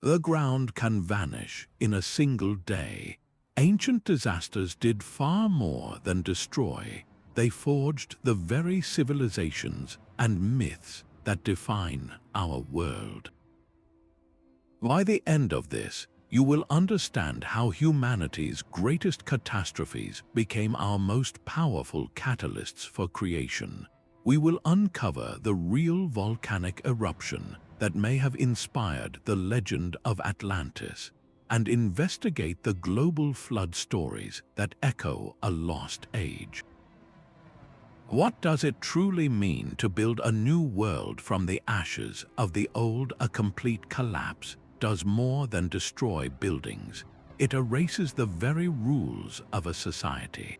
The ground can vanish in a single day. Ancient disasters did far more than destroy. They forged the very civilizations and myths that define our world. By the end of this, you will understand how humanity's greatest catastrophes became our most powerful catalysts for creation. We will uncover the real volcanic eruption that may have inspired the legend of Atlantis, and investigate the global flood stories that echo a lost age. What does it truly mean to build a new world from the ashes of the old? A complete collapse does more than destroy buildings. It erases the very rules of a society.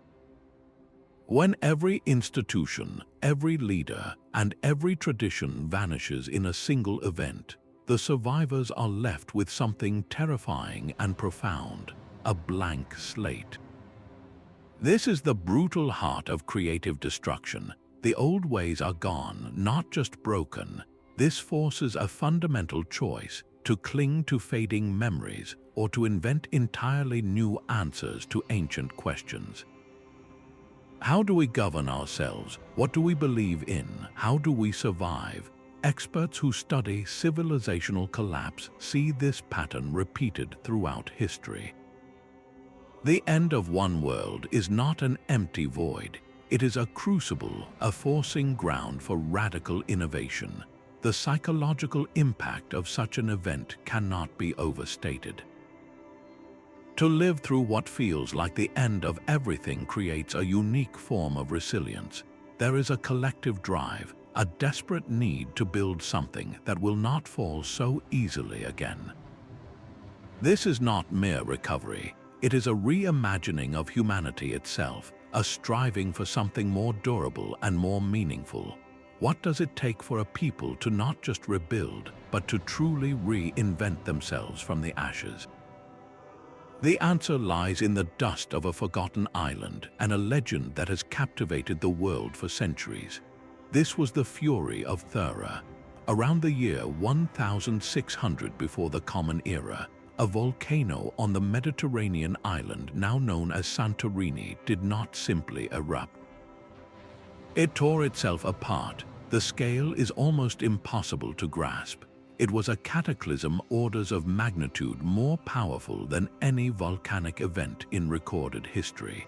When every institution, every leader, and every tradition vanishes in a single event, the survivors are left with something terrifying and profound: a blank slate. This is the brutal heart of creative destruction. The old ways are gone, not just broken. This forces a fundamental choice: to cling to fading memories or to invent entirely new answers to ancient questions. How do we govern ourselves? What do we believe in? How do we survive? Experts who study civilizational collapse see this pattern repeated throughout history. The end of one world is not an empty void. It is a crucible, a forcing ground for radical innovation. The psychological impact of such an event cannot be overstated. To live through what feels like the end of everything creates a unique form of resilience. There is a collective drive, a desperate need to build something that will not fall so easily again. This is not mere recovery. It is a reimagining of humanity itself, a striving for something more durable and more meaningful. What does it take for a people to not just rebuild, but to truly reinvent themselves from the ashes? The answer lies in the dust of a forgotten island and a legend that has captivated the world for centuries. This was the fury of Thera. Around the year 1600 before the Common Era, a volcano on the Mediterranean island now known as Santorini did not simply erupt. It tore itself apart. The scale is almost impossible to grasp. It was a cataclysm orders of magnitude more powerful than any volcanic event in recorded history.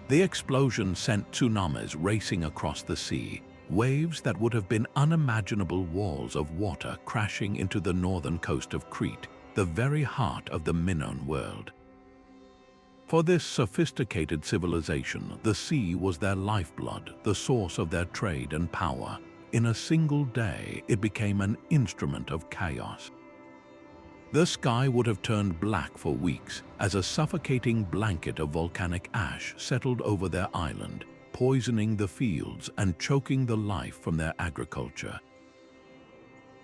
The explosion sent tsunamis racing across the sea, waves that would have been unimaginable walls of water crashing into the northern coast of Crete, the very heart of the Minoan world. For this sophisticated civilization, the sea was their lifeblood, the source of their trade and power. In a single day, it became an instrument of chaos. The sky would have turned black for weeks as a suffocating blanket of volcanic ash settled over their island, poisoning the fields and choking the life from their agriculture.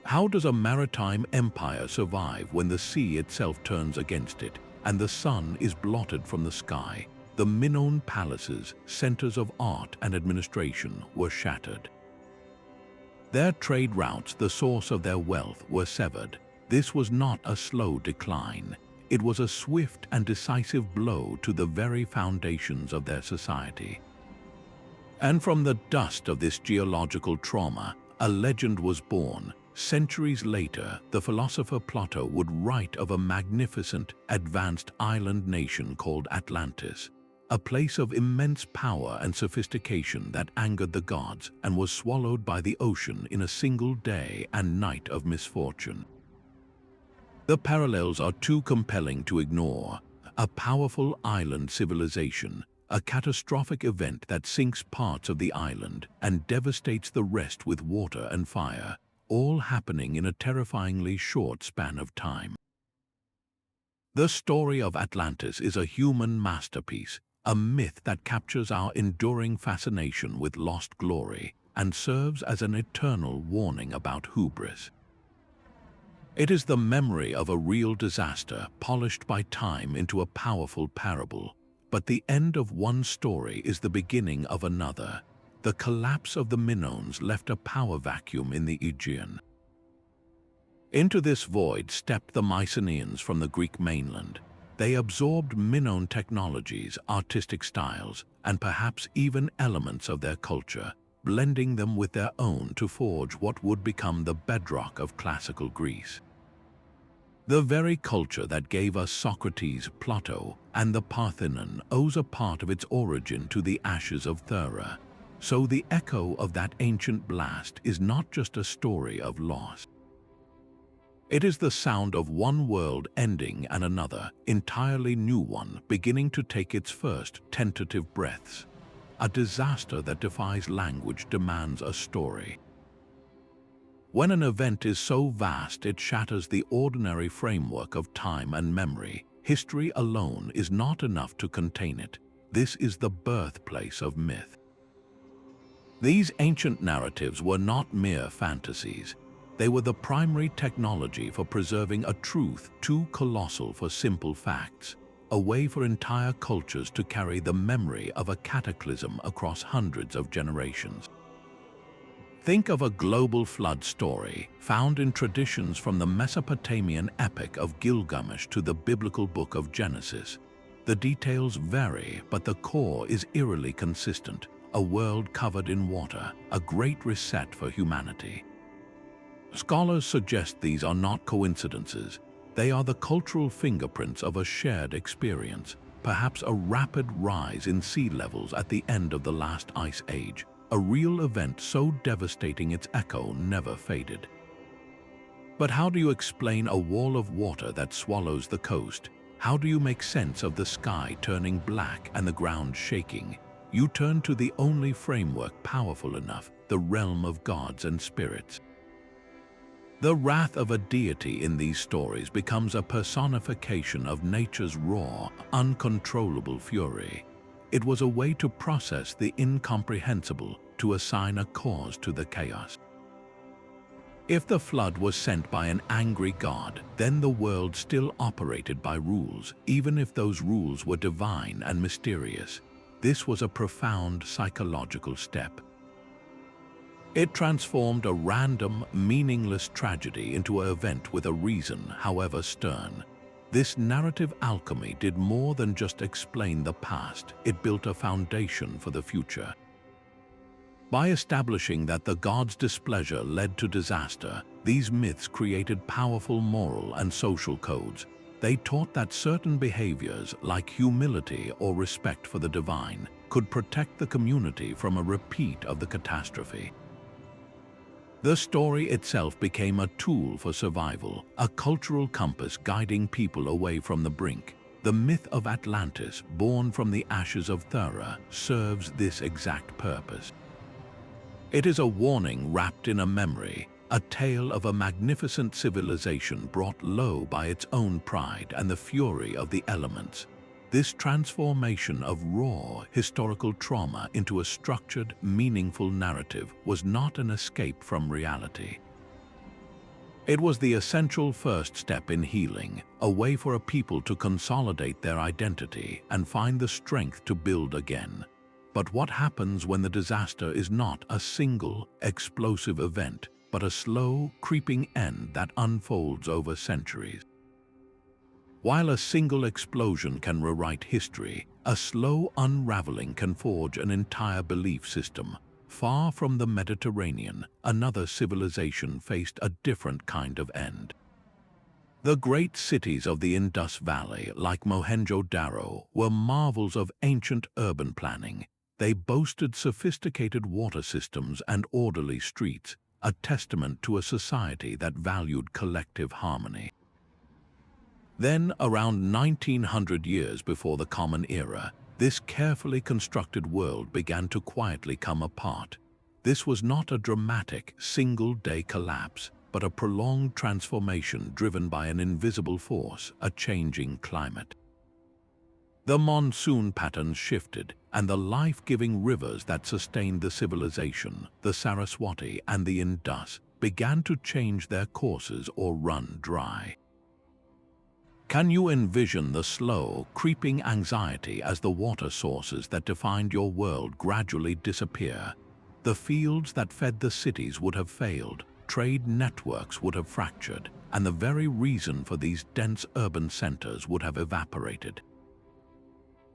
How does a maritime empire survive when the sea itself turns against it and the sun is blotted from the sky? The Minoan palaces, centers of art and administration, were shattered. Their trade routes, the source of their wealth, were severed. This was not a slow decline. It was a swift and decisive blow to the very foundations of their society. And from the dust of this geological trauma, a legend was born. Centuries later, the philosopher Plato would write of a magnificent, advanced island nation called Atlantis, a place of immense power and sophistication that angered the gods and was swallowed by the ocean in a single day and night of misfortune. The parallels are too compelling to ignore. A powerful island civilization, a catastrophic event that sinks parts of the island and devastates the rest with water and fire, all happening in a terrifyingly short span of time. The story of Atlantis is a human masterpiece, a myth that captures our enduring fascination with lost glory and serves as an eternal warning about hubris. It is the memory of a real disaster polished by time into a powerful parable, but the end of one story is the beginning of another. The collapse of the Minoans left a power vacuum in the Aegean. Into this void stepped the Mycenaeans from the Greek mainland. They absorbed Minoan technologies, artistic styles, and perhaps even elements of their culture, blending them with their own to forge what would become the bedrock of classical Greece. The very culture that gave us Socrates, Plato, and the Parthenon owes a part of its origin to the ashes of Thera. So the echo of that ancient blast is not just a story of loss. It is the sound of one world ending and another, entirely new one, beginning to take its first tentative breaths. A disaster that defies language demands a story. When an event is so vast it shatters the ordinary framework of time and memory, history alone is not enough to contain it. This is the birthplace of myth. These ancient narratives were not mere fantasies. They were the primary technology for preserving a truth too colossal for simple facts, a way for entire cultures to carry the memory of a cataclysm across hundreds of generations. Think of a global flood story found in traditions from the Mesopotamian epic of Gilgamesh to the biblical book of Genesis. The details vary, but the core is eerily consistent: a world covered in water, a great reset for humanity. Scholars suggest these are not coincidences. They are the cultural fingerprints of a shared experience, perhaps a rapid rise in sea levels at the end of the last ice age, a real event so devastating its echo never faded. But how do you explain a wall of water that swallows the coast? How do you make sense of the sky turning black and the ground shaking? You turn to the only framework powerful enough, the realm of gods and spirits. The wrath of a deity in these stories becomes a personification of nature's raw, uncontrollable fury. It was a way to process the incomprehensible, to assign a cause to the chaos. If the flood was sent by an angry god, then the world still operated by rules, even if those rules were divine and mysterious. This was a profound psychological step. It transformed a random, meaningless tragedy into an event with a reason, however stern. This narrative alchemy did more than just explain the past, it built a foundation for the future. By establishing that the gods' displeasure led to disaster, these myths created powerful moral and social codes. They taught that certain behaviors, like humility or respect for the divine, could protect the community from a repeat of the catastrophe. The story itself became a tool for survival, a cultural compass guiding people away from the brink. The myth of Atlantis, born from the ashes of Thera, serves this exact purpose. It is a warning wrapped in a memory, a tale of a magnificent civilization brought low by its own pride and the fury of the elements. This transformation of raw, historical trauma into a structured, meaningful narrative was not an escape from reality. It was the essential first step in healing, a way for a people to consolidate their identity and find the strength to build again. But what happens when the disaster is not a single, explosive event, but a slow, creeping end that unfolds over centuries? While a single explosion can rewrite history, a slow unraveling can forge an entire belief system. Far from the Mediterranean, another civilization faced a different kind of end. The great cities of the Indus Valley, like Mohenjo-Daro, were marvels of ancient urban planning. They boasted sophisticated water systems and orderly streets, a testament to a society that valued collective harmony. Then, around 1900 years before the Common Era, this carefully constructed world began to quietly come apart. This was not a dramatic, single-day collapse, but a prolonged transformation driven by an invisible force, a changing climate. The monsoon patterns shifted, and the life-giving rivers that sustained the civilization, the Saraswati and the Indus, began to change their courses or run dry. Can you envision the slow, creeping anxiety as the water sources that defined your world gradually disappear? The fields that fed the cities would have failed, trade networks would have fractured, and the very reason for these dense urban centers would have evaporated.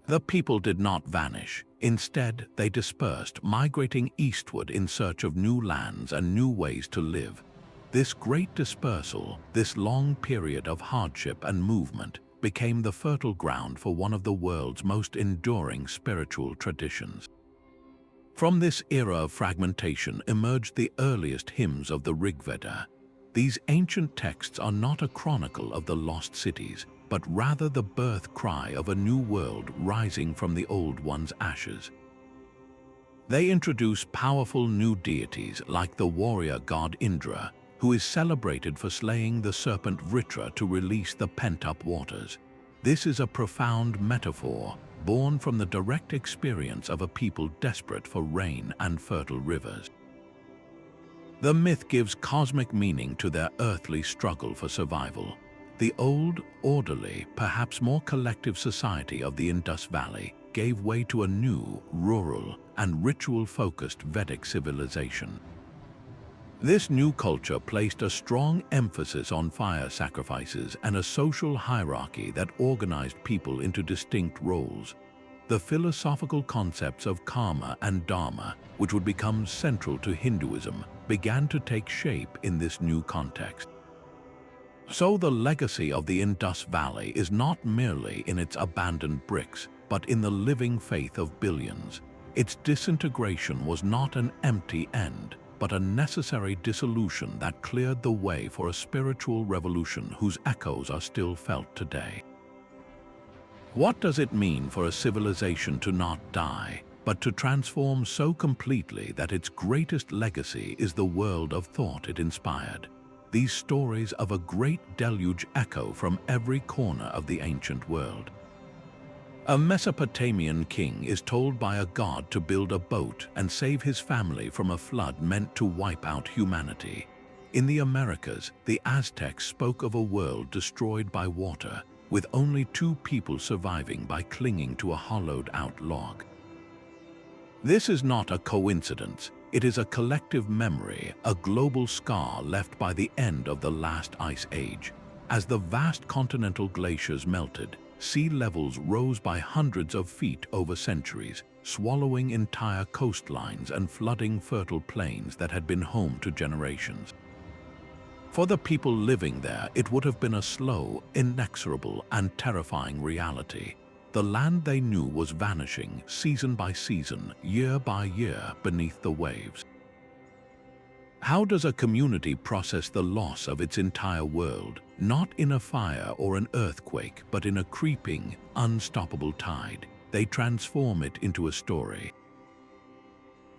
The people did not vanish. Instead, they dispersed, migrating eastward in search of new lands and new ways to live. This great dispersal, this long period of hardship and movement, became the fertile ground for one of the world's most enduring spiritual traditions. From this era of fragmentation emerged the earliest hymns of the Rigveda. These ancient texts are not a chronicle of the lost cities, but rather the birth cry of a new world rising from the old one's ashes. They introduce powerful new deities like the warrior god Indra, who is celebrated for slaying the serpent Vritra to release the pent-up waters. This is a profound metaphor born from the direct experience of a people desperate for rain and fertile rivers. The myth gives cosmic meaning to their earthly struggle for survival. The old, orderly, perhaps more collective society of the Indus Valley gave way to a new, rural, and ritual-focused Vedic civilization. This new culture placed a strong emphasis on fire sacrifices and a social hierarchy that organized people into distinct roles. The philosophical concepts of karma and dharma, which would become central to Hinduism, began to take shape in this new context. So the legacy of the Indus Valley is not merely in its abandoned bricks, but in the living faith of billions. Its disintegration was not an empty end, but a necessary dissolution that cleared the way for a spiritual revolution whose echoes are still felt today. What does it mean for a civilization to not die, but to transform so completely that its greatest legacy is the world of thought it inspired? These stories of a great deluge echo from every corner of the ancient world. A Mesopotamian king is told by a god to build a boat and save his family from a flood meant to wipe out humanity. In the Americas, the Aztecs spoke of a world destroyed by water, with only 2 people surviving by clinging to a hollowed-out log. This is not a coincidence. It is a collective memory, a global scar left by the end of the last ice age. As the vast continental glaciers melted, sea levels rose by hundreds of feet over centuries, swallowing entire coastlines and flooding fertile plains that had been home to generations. For the people living there, it would have been a slow, inexorable, and terrifying reality. The land they knew was vanishing, season by season, year by year, beneath the waves. How does a community process the loss of its entire world, not in a fire or an earthquake, but in a creeping, unstoppable tide? They transform it into a story.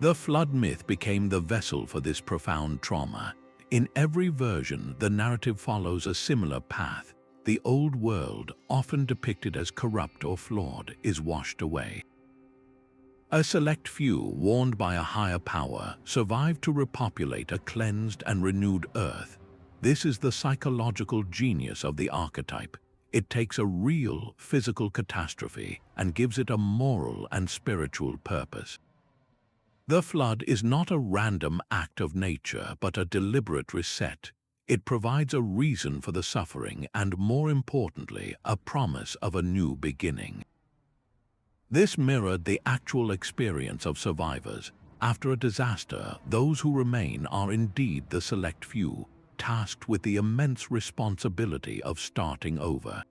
The flood myth became the vessel for this profound trauma. In every version, the narrative follows a similar path. The old world, often depicted as corrupt or flawed, is washed away. A select few, warned by a higher power, survive to repopulate a cleansed and renewed earth. This is the psychological genius of the archetype. It takes a real, physical catastrophe and gives it a moral and spiritual purpose. The flood is not a random act of nature, but a deliberate reset. It provides a reason for the suffering and, more importantly, a promise of a new beginning. This mirrored the actual experience of survivors. After a disaster, those who remain are indeed the select few, tasked with the immense responsibility of starting over.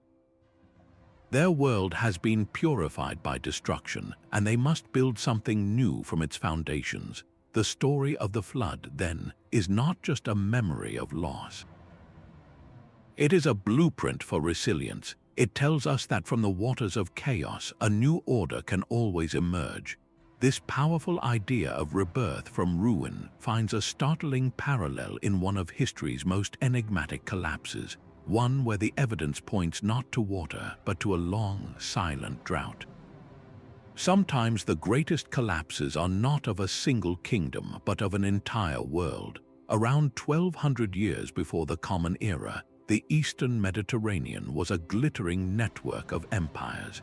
Their world has been purified by destruction, and they must build something new from its foundations. The story of the flood, then, is not just a memory of loss. It is a blueprint for resilience. It tells us that from the waters of chaos, a new order can always emerge. This powerful idea of rebirth from ruin finds a startling parallel in one of history's most enigmatic collapses, one where the evidence points not to water, but to a long, silent drought. Sometimes the greatest collapses are not of a single kingdom, but of an entire world. Around 1200 years before the Common Era, the Eastern Mediterranean was a glittering network of empires.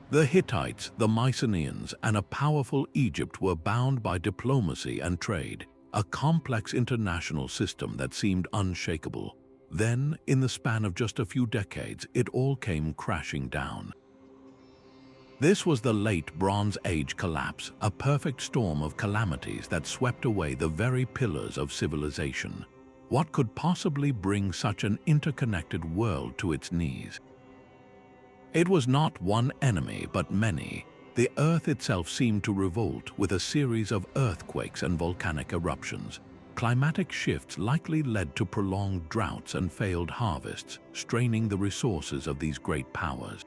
The Hittites, the Mycenaeans, and a powerful Egypt were bound by diplomacy and trade, a complex international system that seemed unshakable. Then, in the span of just a few decades, it all came crashing down. This was the late Bronze Age collapse, a perfect storm of calamities that swept away the very pillars of civilization. What could possibly bring such an interconnected world to its knees? It was not one enemy, but many. The Earth itself seemed to revolt with a series of earthquakes and volcanic eruptions. Climatic shifts likely led to prolonged droughts and failed harvests, straining the resources of these great powers.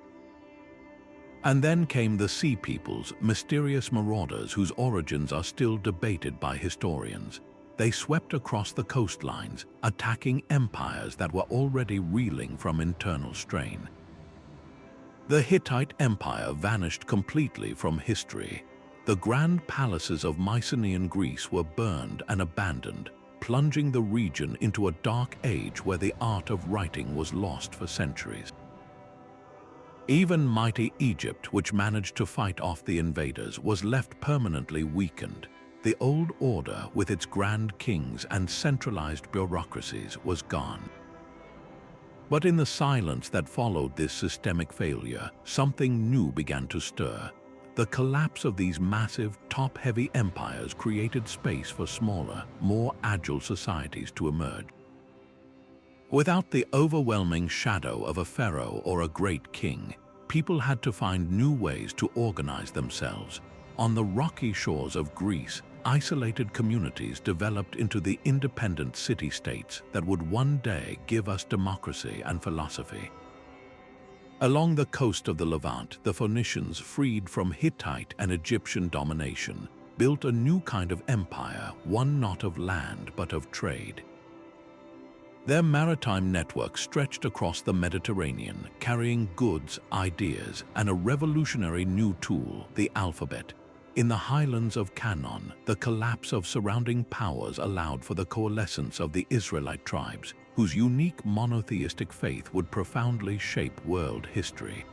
And then came the Sea Peoples, mysterious marauders whose origins are still debated by historians. They swept across the coastlines, attacking empires that were already reeling from internal strain. The Hittite Empire vanished completely from history. The grand palaces of Mycenaean Greece were burned and abandoned, plunging the region into a dark age where the art of writing was lost for centuries. Even mighty Egypt, which managed to fight off the invaders, was left permanently weakened. The old order, with its grand kings and centralized bureaucracies, was gone. But in the silence that followed this systemic failure, something new began to stir. The collapse of these massive, top-heavy empires created space for smaller, more agile societies to emerge. Without the overwhelming shadow of a pharaoh or a great king, people had to find new ways to organize themselves. On the rocky shores of Greece, isolated communities developed into the independent city-states that would one day give us democracy and philosophy. Along the coast of the Levant, the Phoenicians, freed from Hittite and Egyptian domination, built a new kind of empire, one not of land but of trade. Their maritime network stretched across the Mediterranean, carrying goods, ideas, and a revolutionary new tool, the alphabet. In the highlands of Canaan, the collapse of surrounding powers allowed for the coalescence of the Israelite tribes, whose unique monotheistic faith would profoundly shape world history.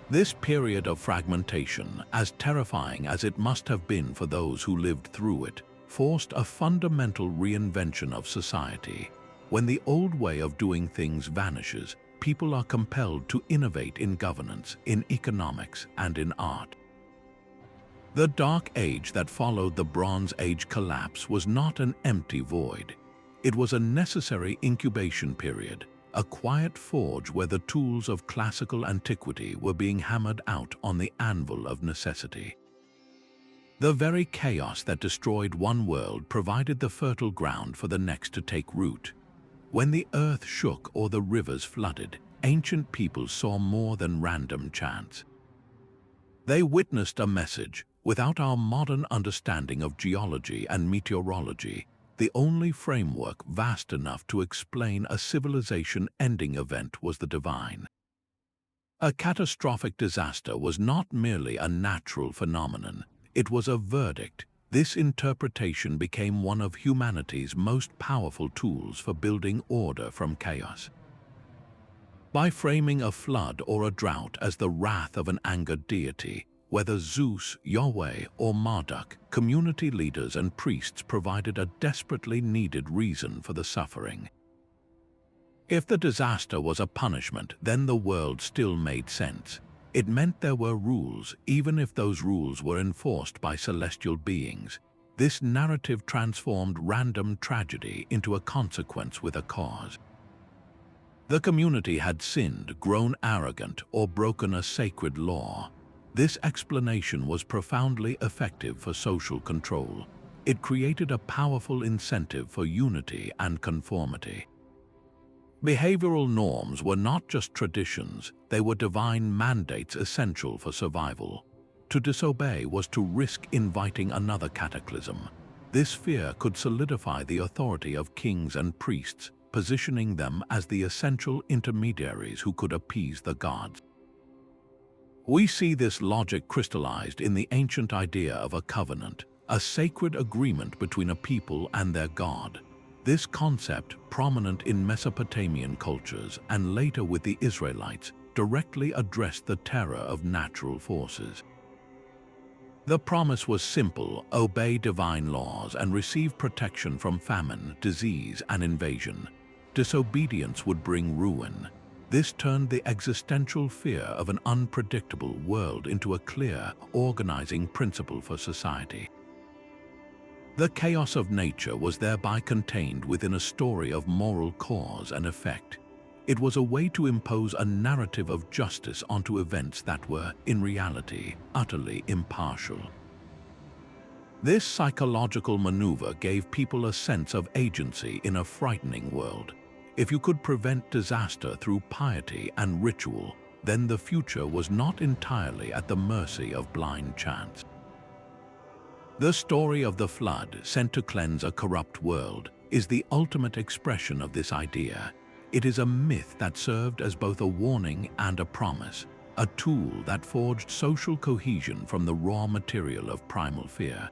This period of fragmentation, as terrifying as it must have been for those who lived through it, forced a fundamental reinvention of society. When the old way of doing things vanishes, people are compelled to innovate in governance, in economics, and in art. The Dark Age that followed the Bronze Age collapse was not an empty void. It was a necessary incubation period, a quiet forge where the tools of classical antiquity were being hammered out on the anvil of necessity. The very chaos that destroyed one world provided the fertile ground for the next to take root. When the earth shook or the rivers flooded, ancient peoples saw more than random chance. They witnessed a message. Without our modern understanding of geology and meteorology, the only framework vast enough to explain a civilization-ending event was the divine. A catastrophic disaster was not merely a natural phenomenon, it was a verdict. This interpretation became one of humanity's most powerful tools for building order from chaos. By framing a flood or a drought as the wrath of an angered deity, whether Zeus, Yahweh, or Marduk, community leaders and priests provided a desperately needed reason for the suffering. If the disaster was a punishment, then the world still made sense. It meant there were rules, even if those rules were enforced by celestial beings. This narrative transformed random tragedy into a consequence with a cause. The community had sinned, grown arrogant, or broken a sacred law. This explanation was profoundly effective for social control. It created a powerful incentive for unity and conformity. Behavioral norms were not just traditions, they were divine mandates essential for survival. To disobey was to risk inviting another cataclysm. This fear could solidify the authority of kings and priests, positioning them as the essential intermediaries who could appease the gods. We see this logic crystallized in the ancient idea of a covenant, a sacred agreement between a people and their god. This concept, prominent in Mesopotamian cultures and later with the Israelites, directly addressed the terror of natural forces. The promise was simple: obey divine laws and receive protection from famine, disease, and invasion. disobedience would bring ruin. This turned the existential fear of an unpredictable world into a clear, organizing principle for society. The chaos of nature was thereby contained within a story of moral cause and effect. It was a way to impose a narrative of justice onto events that were, in reality, utterly impartial. This psychological maneuver gave people a sense of agency in a frightening world. If you could prevent disaster through piety and ritual, then the future was not entirely at the mercy of blind chance. The story of the flood, sent to cleanse a corrupt world, is the ultimate expression of this idea. It is a myth that served as both a warning and a promise, a tool that forged social cohesion from the raw material of primal fear.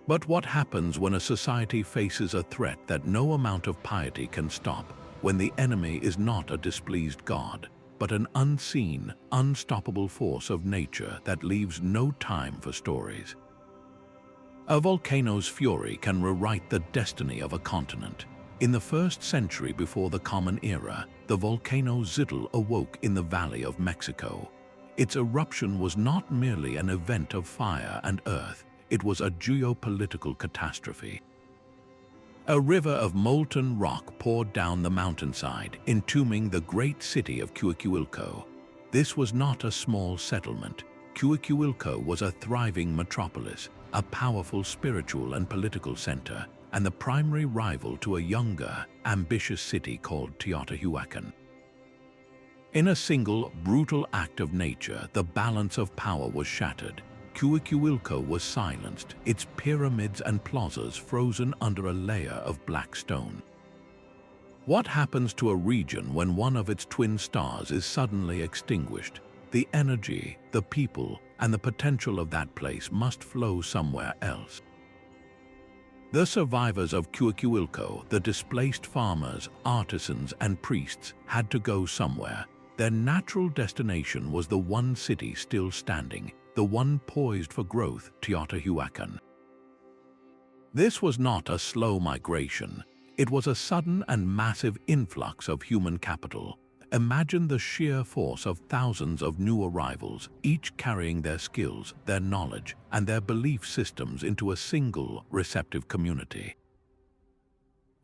But what happens when a society faces a threat that no amount of piety can stop, when the enemy is not a displeased god, but an unseen, unstoppable force of nature that leaves no time for stories? A volcano's fury can rewrite the destiny of a continent. In the 1st century before the Common Era, the volcano Xitle awoke in the Valley of Mexico. Its eruption was not merely an event of fire and earth, it was a geopolitical catastrophe. A river of molten rock poured down the mountainside, entombing the great city of Cuicuilco. This was not a small settlement. Cuicuilco was a thriving metropolis, a powerful spiritual and political center, and the primary rival to a younger, ambitious city called Teotihuacan. In a single, brutal act of nature, the balance of power was shattered. Cuicuilco was silenced, its pyramids and plazas frozen under a layer of black stone. What happens to a region when one of its twin stars is suddenly extinguished? The energy, the people, and the potential of that place must flow somewhere else. The survivors of Cuicuilco, the displaced farmers, artisans, and priests, had to go somewhere. Their natural destination was the one city still standing, the one poised for growth, Teotihuacan. This was not a slow migration. It was a sudden and massive influx of human capital. Imagine the sheer force of thousands of new arrivals, each carrying their skills, their knowledge, and their belief systems into a single, receptive community.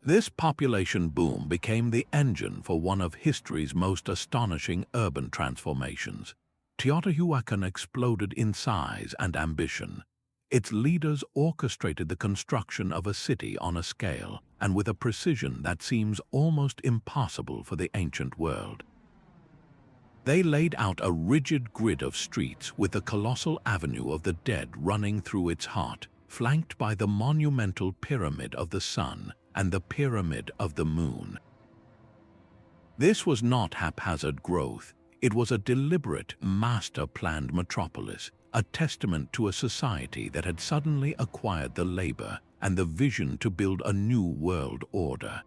This population boom became the engine for one of history's most astonishing urban transformations. Teotihuacan exploded in size and ambition. Its leaders orchestrated the construction of a city on a scale and with a precision that seems almost impossible for the ancient world. They laid out a rigid grid of streets with the colossal avenue of the dead running through its heart, flanked by the monumental Pyramid of the Sun and the Pyramid of the Moon. This was not haphazard growth. It was a deliberate, master-planned metropolis, a testament to a society that had suddenly acquired the labor and the vision to build a new world order.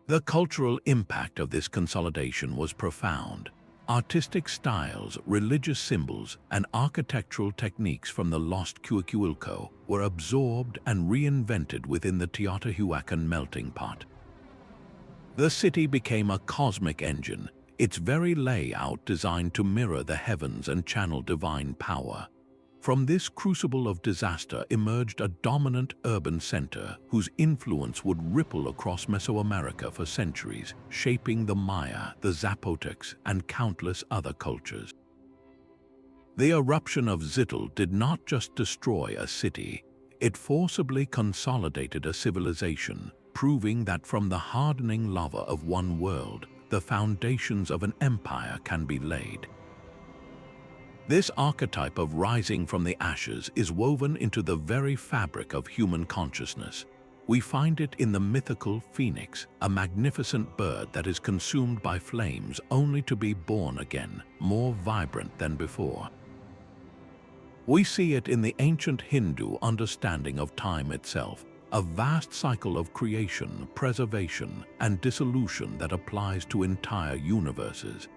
The cultural impact of this consolidation was profound. Artistic styles, religious symbols, and architectural techniques from the lost Cuicuilco were absorbed and reinvented within the Teotihuacan melting pot. The city became a cosmic engine, its very layout designed to mirror the heavens and channel divine power. From this crucible of disaster emerged a dominant urban center whose influence would ripple across Mesoamerica for centuries, shaping the Maya, the Zapotecs, and countless other cultures. The eruption of Xitle did not just destroy a city, it forcibly consolidated a civilization, proving that from the hardening lava of one world, the foundations of an empire can be laid. This archetype of rising from the ashes is woven into the very fabric of human consciousness. We find it in the mythical phoenix, a magnificent bird that is consumed by flames only to be born again, more vibrant than before. We see it in the ancient Hindu understanding of time itself, a vast cycle of creation, preservation, and dissolution that applies to entire universes.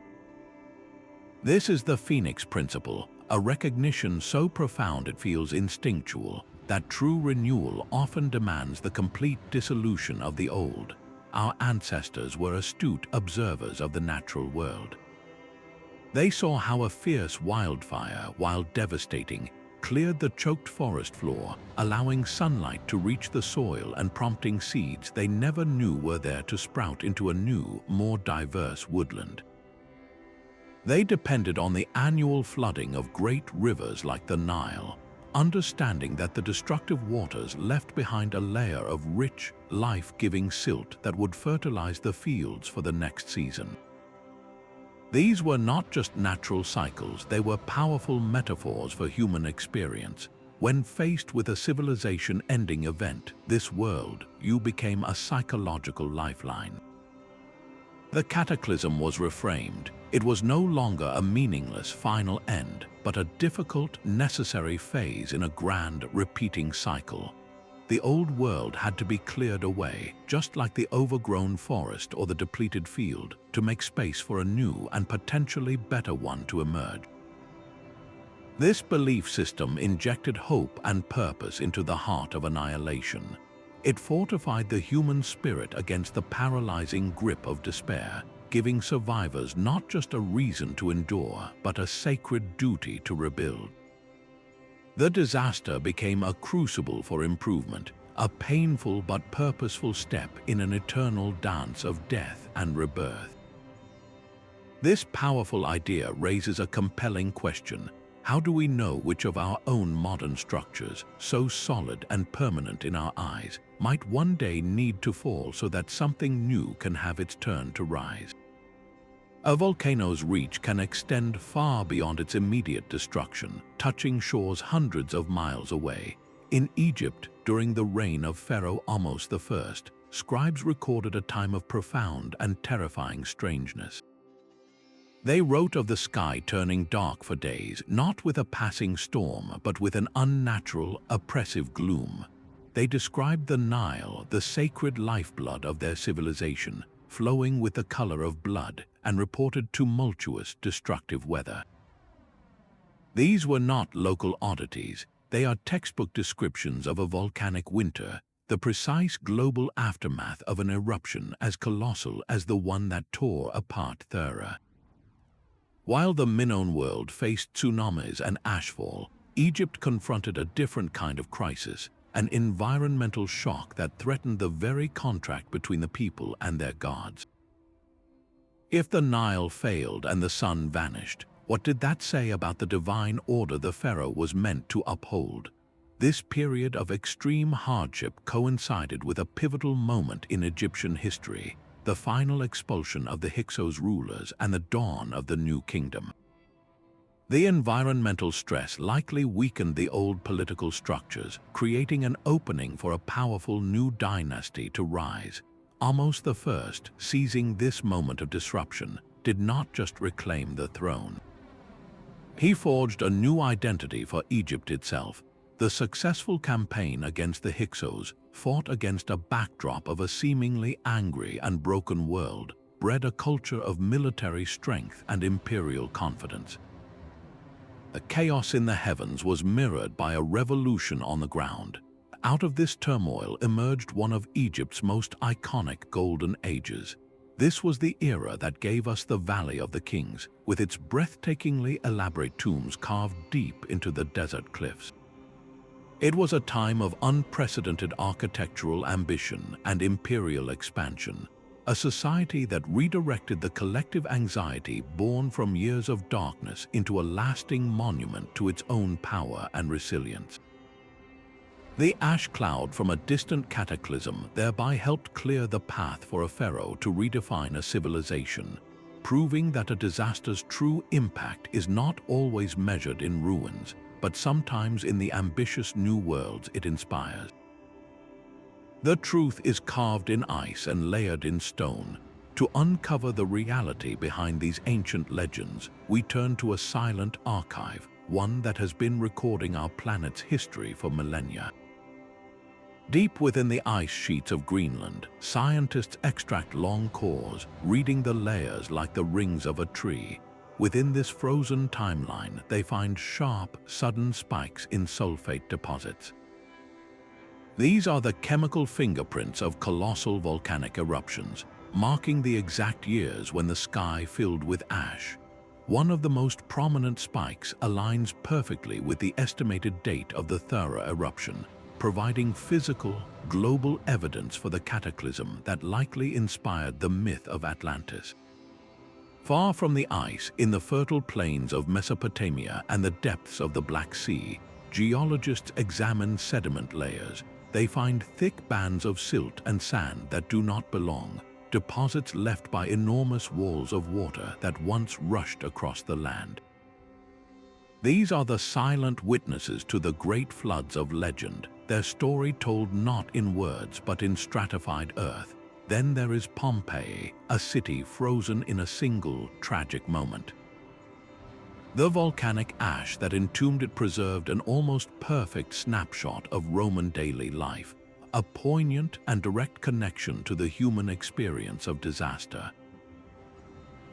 This is the Phoenix principle, a recognition so profound it feels instinctual, that true renewal often demands the complete dissolution of the old. our ancestors were astute observers of the natural world. They saw how a fierce wildfire, while devastating, cleared the choked forest floor, allowing sunlight to reach the soil and prompting seeds they never knew were there to sprout into a new, more diverse woodland. They depended on the annual flooding of great rivers like the Nile, understanding that the destructive waters left behind a layer of rich, life-giving silt that would fertilize the fields for the next season. These were not just natural cycles, they were powerful metaphors for human experience. When faced with a civilization-ending event, this world, you became a psychological lifeline. The cataclysm was reframed. It was no longer a meaningless final end, but a difficult, necessary phase in a grand, repeating cycle. The old world had to be cleared away, just like the overgrown forest or the depleted field, to make space for a new and potentially better one to emerge. This belief system injected hope and purpose into the heart of annihilation. It fortified the human spirit against the paralyzing grip of despair, giving survivors not just a reason to endure, but a sacred duty to rebuild. The disaster became a crucible for improvement, a painful but purposeful step in an eternal dance of death and rebirth. This powerful idea raises a compelling question. How do we know which of our own modern structures, so solid and permanent in our eyes, might one day need to fall so that something new can have its turn to rise? A volcano's reach can extend far beyond its immediate destruction, touching shores hundreds of miles away. In Egypt, during the reign of Pharaoh Ahmose I, scribes recorded a time of profound and terrifying strangeness. They wrote of the sky turning dark for days, not with a passing storm, but with an unnatural, oppressive gloom. They described the Nile, the sacred lifeblood of their civilization, flowing with the color of blood, and reported tumultuous, destructive weather. These were not local oddities. They are textbook descriptions of a volcanic winter, the precise global aftermath of an eruption as colossal as the one that tore apart Thera. While the Minoan world faced tsunamis and ashfall, Egypt confronted a different kind of crisis, an environmental shock that threatened the very contract between the people and their gods. If the Nile failed and the sun vanished, what did that say about the divine order the pharaoh was meant to uphold? This period of extreme hardship coincided with a pivotal moment in Egyptian history, the final expulsion of the Hyksos rulers and the dawn of the new kingdom. The environmental stress likely weakened the old political structures, creating an opening for a powerful new dynasty to rise. Ahmose I, seizing this moment of disruption, did not just reclaim the throne. He forged a new identity for Egypt itself. The successful campaign against the Hyksos, fought against a backdrop of a seemingly angry and broken world, bred a culture of military strength and imperial confidence. The chaos in the heavens was mirrored by a revolution on the ground. Out of this turmoil emerged one of Egypt's most iconic golden ages. This was the era that gave us the Valley of the Kings, with its breathtakingly elaborate tombs carved deep into the desert cliffs. It was a time of unprecedented architectural ambition and imperial expansion, a society that redirected the collective anxiety born from years of darkness into a lasting monument to its own power and resilience. The ash cloud from a distant cataclysm thereby helped clear the path for a pharaoh to redefine a civilization, proving that a disaster's true impact is not always measured in ruins, but sometimes in the ambitious new worlds it inspires. The truth is carved in ice and layered in stone. To uncover the reality behind these ancient legends, we turn to a silent archive, one that has been recording our planet's history for millennia. Deep within the ice sheets of Greenland, scientists extract long cores, reading the layers like the rings of a tree. Within this frozen timeline, they find sharp, sudden spikes in sulfate deposits. These are the chemical fingerprints of colossal volcanic eruptions, marking the exact years when the sky filled with ash. One of the most prominent spikes aligns perfectly with the estimated date of the Thera eruption, providing physical, global evidence for the cataclysm that likely inspired the myth of Atlantis. Far from the ice, in the fertile plains of Mesopotamia and the depths of the Black Sea, geologists examine sediment layers. They find thick bands of silt and sand that do not belong, deposits left by enormous walls of water that once rushed across the land. These are the silent witnesses to the great floods of legend, their story told not in words but in stratified earth. Then there is Pompeii, a city frozen in a single, tragic moment. The volcanic ash that entombed it preserved an almost perfect snapshot of Roman daily life, a poignant and direct connection to the human experience of disaster.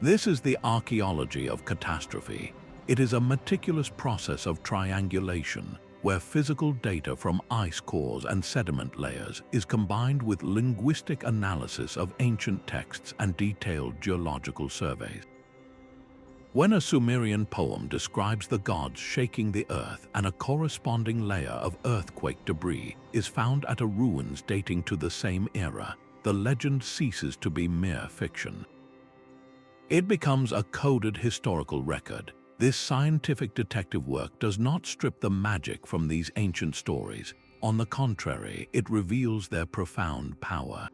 This is the archaeology of catastrophe. It is a meticulous process of triangulation, where physical data from ice cores and sediment layers is combined with linguistic analysis of ancient texts and detailed geological surveys. When a Sumerian poem describes the gods shaking the earth and a corresponding layer of earthquake debris is found at a ruins dating to the same era, the legend ceases to be mere fiction. It becomes a coded historical record. This scientific detective work does not strip the magic from these ancient stories. On the contrary, it reveals their profound power.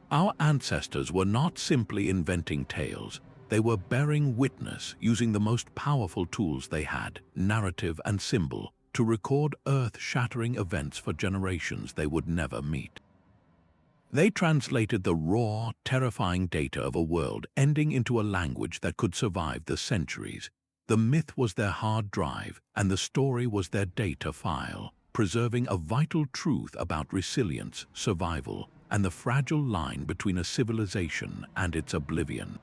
Our ancestors were not simply inventing tales. They were bearing witness, using the most powerful tools they had, narrative and symbol, to record earth-shattering events for generations they would never meet. They translated the raw, terrifying data of a world ending into a language that could survive the centuries. The myth was their hard drive, and the story was their data file, preserving a vital truth about resilience, survival, and the fragile line between a civilization and its oblivion.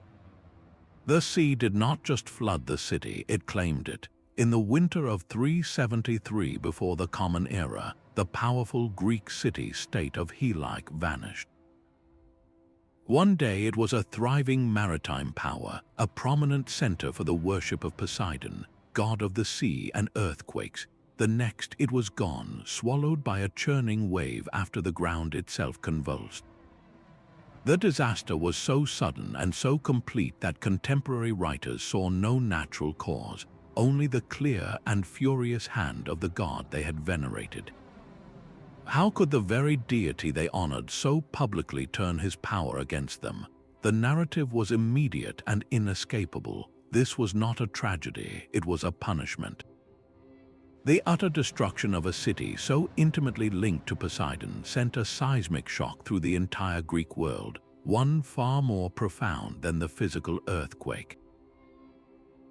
The sea did not just flood the city, it claimed it. In the winter of 373 before the Common Era, the powerful Greek city-state of Helike vanished. One day it was a thriving maritime power, a prominent center for the worship of Poseidon, god of the sea and earthquakes. The next it was gone, swallowed by a churning wave after the ground itself convulsed. The disaster was so sudden and so complete that contemporary writers saw no natural cause, only the clear and furious hand of the god they had venerated. How could the very deity they honored so publicly turn his power against them? The narrative was immediate and inescapable. This was not a tragedy, it was a punishment. The utter destruction of a city so intimately linked to Poseidon sent a seismic shock through the entire Greek world, one far more profound than the physical earthquake.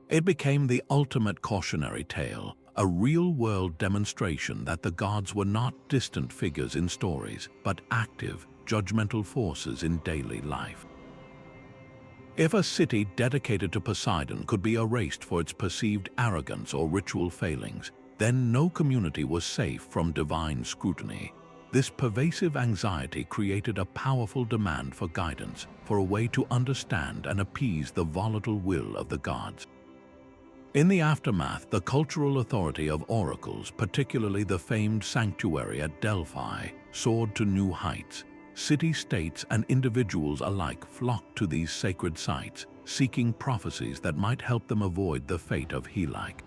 It became the ultimate cautionary tale, a real-world demonstration that the gods were not distant figures in stories, but active, judgmental forces in daily life. If a city dedicated to Poseidon could be erased for its perceived arrogance or ritual failings, then no community was safe from divine scrutiny. This pervasive anxiety created a powerful demand for guidance, for a way to understand and appease the volatile will of the gods. In the aftermath, the cultural authority of oracles, particularly the famed sanctuary at Delphi, soared to new heights. City-states and individuals alike flocked to these sacred sites, seeking prophecies that might help them avoid the fate of Helike.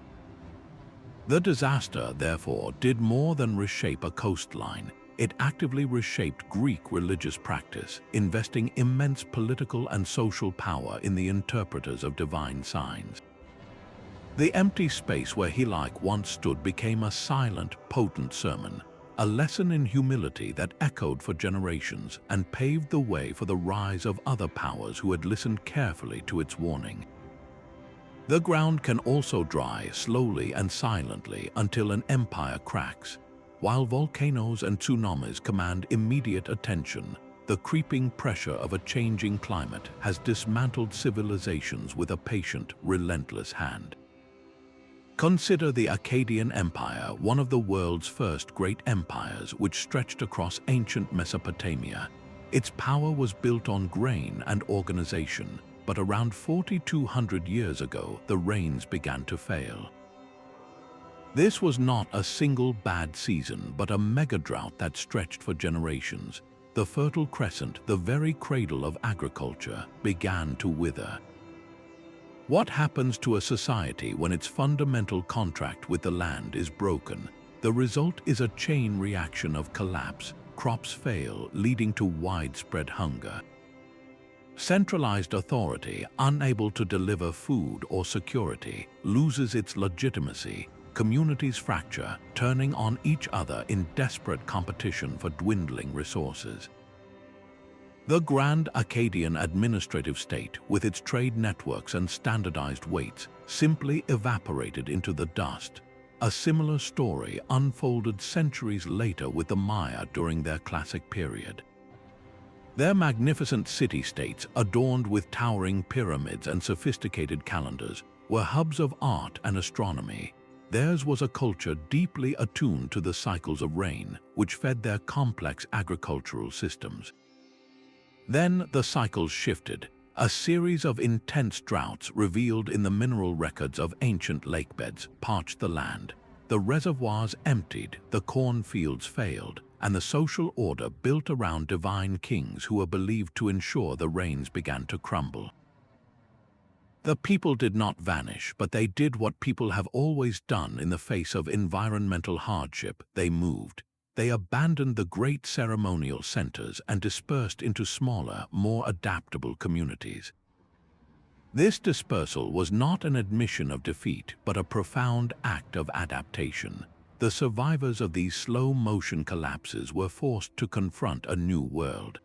The disaster, therefore, did more than reshape a coastline. It actively reshaped Greek religious practice, investing immense political and social power in the interpreters of divine signs. The empty space where Helike once stood became a silent, potent sermon, a lesson in humility that echoed for generations and paved the way for the rise of other powers who had listened carefully to its warning. The ground can also dry slowly and silently until an empire cracks. While volcanoes and tsunamis command immediate attention, the creeping pressure of a changing climate has dismantled civilizations with a patient, relentless hand. Consider the Akkadian Empire, one of the world's first great empires which stretched across ancient Mesopotamia. Its power was built on grain and organization, but around 4,200 years ago, the rains began to fail. This was not a single bad season, but a mega-drought that stretched for generations. The Fertile Crescent, the very cradle of agriculture, began to wither. What happens to a society when its fundamental contract with the land is broken? The result is a chain reaction of collapse. Crops fail, leading to widespread hunger. Centralized authority, unable to deliver food or security, loses its legitimacy. Communities fracture, turning on each other in desperate competition for dwindling resources. The grand Akkadian administrative state, with its trade networks and standardized weights, simply evaporated into the dust. A similar story unfolded centuries later with the Maya during their classic period. Their magnificent city-states, adorned with towering pyramids and sophisticated calendars, were hubs of art and astronomy. Theirs was a culture deeply attuned to the cycles of rain, which fed their complex agricultural systems. Then the cycles shifted. A series of intense droughts revealed in the mineral records of ancient lakebeds parched the land. The reservoirs emptied, the cornfields failed, and the social order built around divine kings who were believed to ensure the rains began to crumble. The people did not vanish, but they did what people have always done in the face of environmental hardship. They moved. They abandoned the great ceremonial centers and dispersed into smaller, more adaptable communities. This dispersal was not an admission of defeat, but a profound act of adaptation. The survivors of these slow-motion collapses were forced to confront a new world.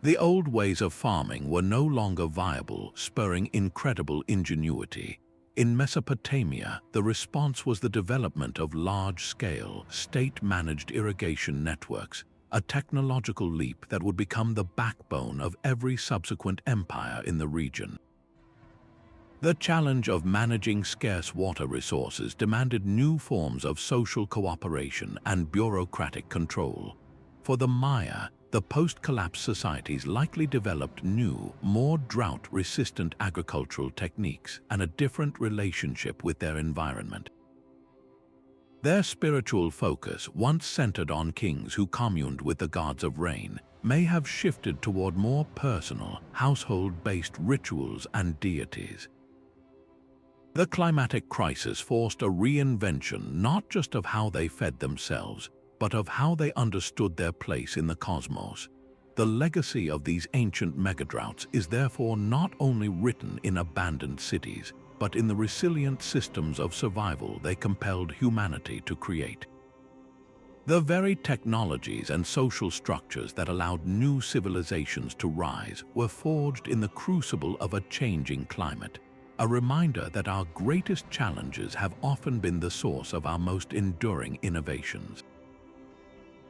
The old ways of farming were no longer viable, spurring incredible ingenuity. In Mesopotamia, the response was the development of large-scale, state-managed irrigation networks, a technological leap that would become the backbone of every subsequent empire in the region. The challenge of managing scarce water resources demanded new forms of social cooperation and bureaucratic control. For the Maya, the post-collapse societies likely developed new, more drought-resistant agricultural techniques and a different relationship with their environment. Their spiritual focus, once centered on kings who communed with the gods of rain, may have shifted toward more personal, household-based rituals and deities. The climatic crisis forced a reinvention not just of how they fed themselves, but of how they understood their place in the cosmos. The legacy of these ancient megadroughts is therefore not only written in abandoned cities, but in the resilient systems of survival they compelled humanity to create. The very technologies and social structures that allowed new civilizations to rise were forged in the crucible of a changing climate, a reminder that our greatest challenges have often been the source of our most enduring innovations.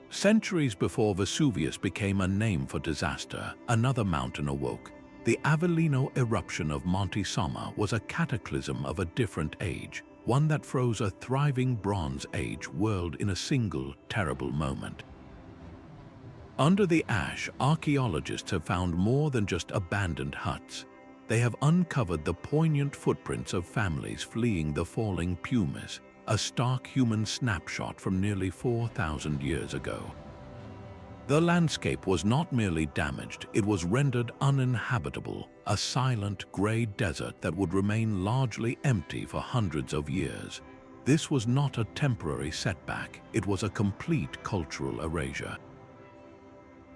Centuries before Vesuvius became a name for disaster, another mountain awoke. The Avalino eruption of Monte Somma was a cataclysm of a different age, one that froze a thriving Bronze Age world in a single, terrible moment. Under the ash, archaeologists have found more than just abandoned huts. They have uncovered the poignant footprints of families fleeing the falling pumice, a stark human snapshot from nearly 4,000 years ago. The landscape was not merely damaged, it was rendered uninhabitable, a silent, gray desert that would remain largely empty for hundreds of years. This was not a temporary setback, it was a complete cultural erasure.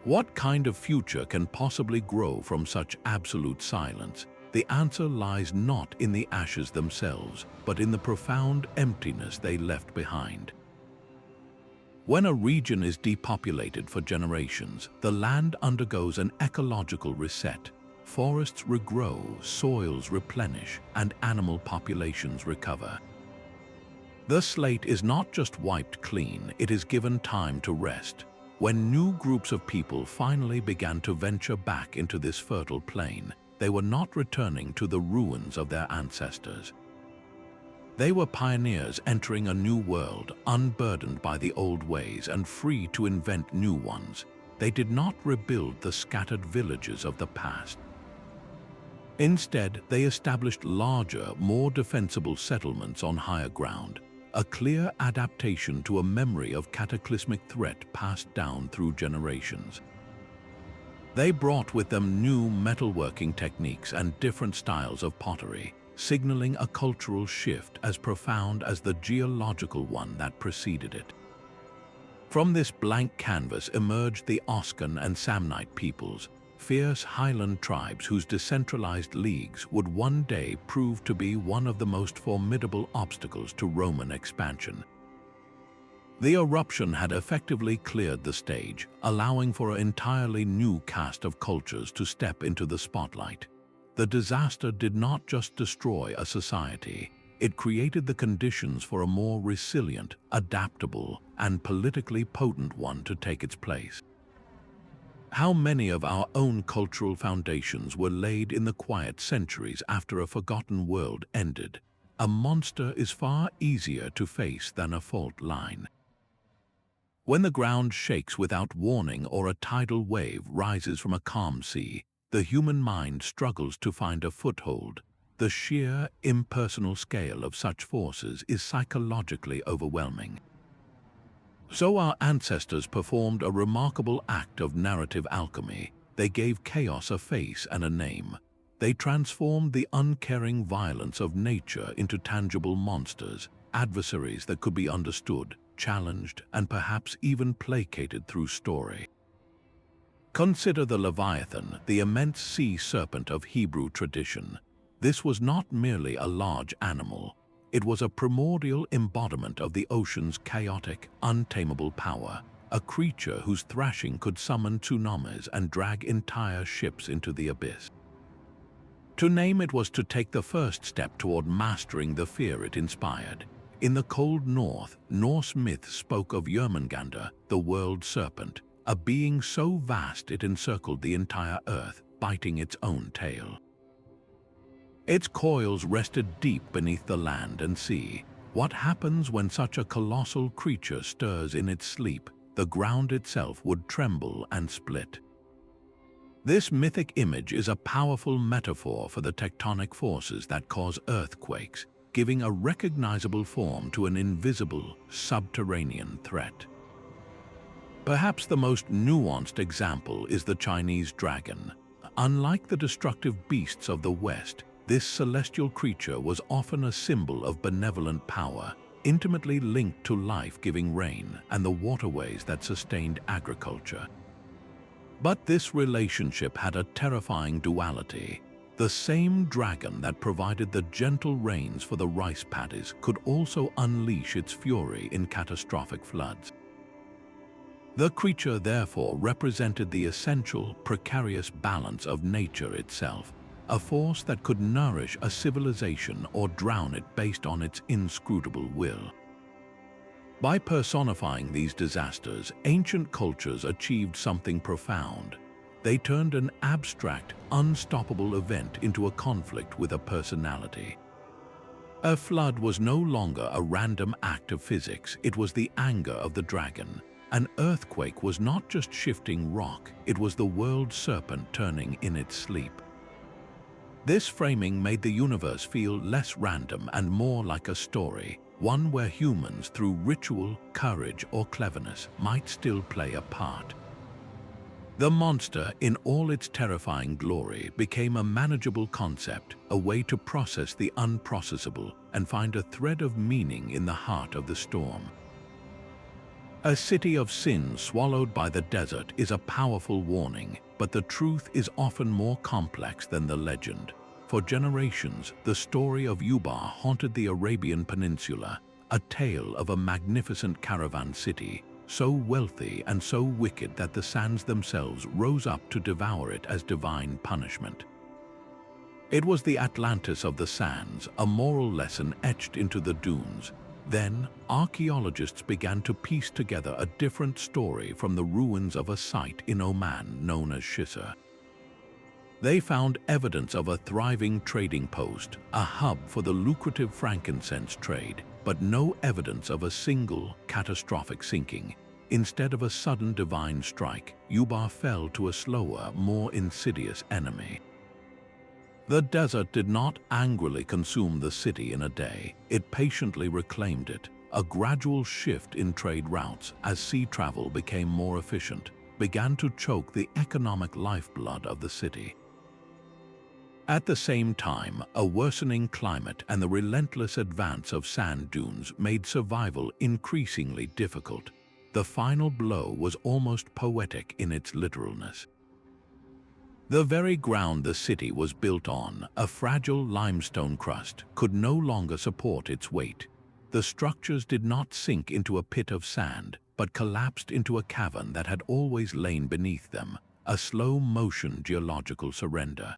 What kind of future can possibly grow from such absolute silence? The answer lies not in the ashes themselves, but in the profound emptiness they left behind. When a region is depopulated for generations, the land undergoes an ecological reset. Forests regrow, soils replenish, and animal populations recover. The slate is not just wiped clean, it is given time to rest. When new groups of people finally began to venture back into this fertile plain, they were not returning to the ruins of their ancestors. They were pioneers entering a new world, unburdened by the old ways and free to invent new ones. They did not rebuild the scattered villages of the past. Instead, they established larger, more defensible settlements on higher ground, a clear adaptation to a memory of cataclysmic threat passed down through generations. They brought with them new metalworking techniques and different styles of pottery, signaling a cultural shift as profound as the geological one that preceded it. From this blank canvas emerged the Oscan and Samnite peoples, fierce highland tribes whose decentralized leagues would one day prove to be one of the most formidable obstacles to Roman expansion. The eruption had effectively cleared the stage, allowing for an entirely new cast of cultures to step into the spotlight. The disaster did not just destroy a society, it created the conditions for a more resilient, adaptable, and politically potent one to take its place. How many of our own cultural foundations were laid in the quiet centuries after a forgotten world ended? A monster is far easier to face than a fault line. When the ground shakes without warning or a tidal wave rises from a calm sea, the human mind struggles to find a foothold. The sheer, impersonal scale of such forces is psychologically overwhelming. So our ancestors performed a remarkable act of narrative alchemy. They gave chaos a face and a name. They transformed the uncaring violence of nature into tangible monsters, adversaries that could be understood, challenged, and perhaps even placated through story. Consider the Leviathan, the immense sea serpent of Hebrew tradition. This was not merely a large animal. It was a primordial embodiment of the ocean's chaotic, untamable power, a creature whose thrashing could summon tsunamis and drag entire ships into the abyss. To name it was to take the first step toward mastering the fear it inspired. In the cold north, Norse myth spoke of Jörmungandr, the world serpent, a being so vast it encircled the entire earth, biting its own tail. Its coils rested deep beneath the land and sea. What happens when such a colossal creature stirs in its sleep? The ground itself would tremble and split. This mythic image is a powerful metaphor for the tectonic forces that cause earthquakes, giving a recognizable form to an invisible, subterranean threat. Perhaps the most nuanced example is the Chinese dragon. Unlike the destructive beasts of the West, this celestial creature was often a symbol of benevolent power, intimately linked to life-giving rain and the waterways that sustained agriculture. But this relationship had a terrifying duality. The same dragon that provided the gentle rains for the rice paddies could also unleash its fury in catastrophic floods. The creature therefore represented the essential, precarious balance of nature itself, a force that could nourish a civilization or drown it based on its inscrutable will. By personifying these disasters, ancient cultures achieved something profound. They turned an abstract, unstoppable event into a conflict with a personality. A flood was no longer a random act of physics, it was the anger of the dragon. An earthquake was not just shifting rock, it was the world serpent turning in its sleep. This framing made the universe feel less random and more like a story, one where humans, through ritual, courage, or cleverness, might still play a part. The monster, in all its terrifying glory, became a manageable concept, a way to process the unprocessable and find a thread of meaning in the heart of the storm. A city of sin swallowed by the desert is a powerful warning, but the truth is often more complex than the legend. For generations, the story of Ubar haunted the Arabian Peninsula, a tale of a magnificent caravan city, so wealthy and so wicked that the sands themselves rose up to devour it as divine punishment. It was the Atlantis of the sands, a moral lesson etched into the dunes. Then, archaeologists began to piece together a different story from the ruins of a site in Oman known as Shisar. They found evidence of a thriving trading post, a hub for the lucrative frankincense trade, but no evidence of a single catastrophic sinking. Instead of a sudden divine strike, Ubar fell to a slower, more insidious enemy. The desert did not angrily consume the city in a day. It patiently reclaimed it. A gradual shift in trade routes as sea travel became more efficient began to choke the economic lifeblood of the city. At the same time, a worsening climate and the relentless advance of sand dunes made survival increasingly difficult. The final blow was almost poetic in its literalness. The very ground the city was built on, a fragile limestone crust, could no longer support its weight. The structures did not sink into a pit of sand, but collapsed into a cavern that had always lain beneath them, a slow-motion geological surrender.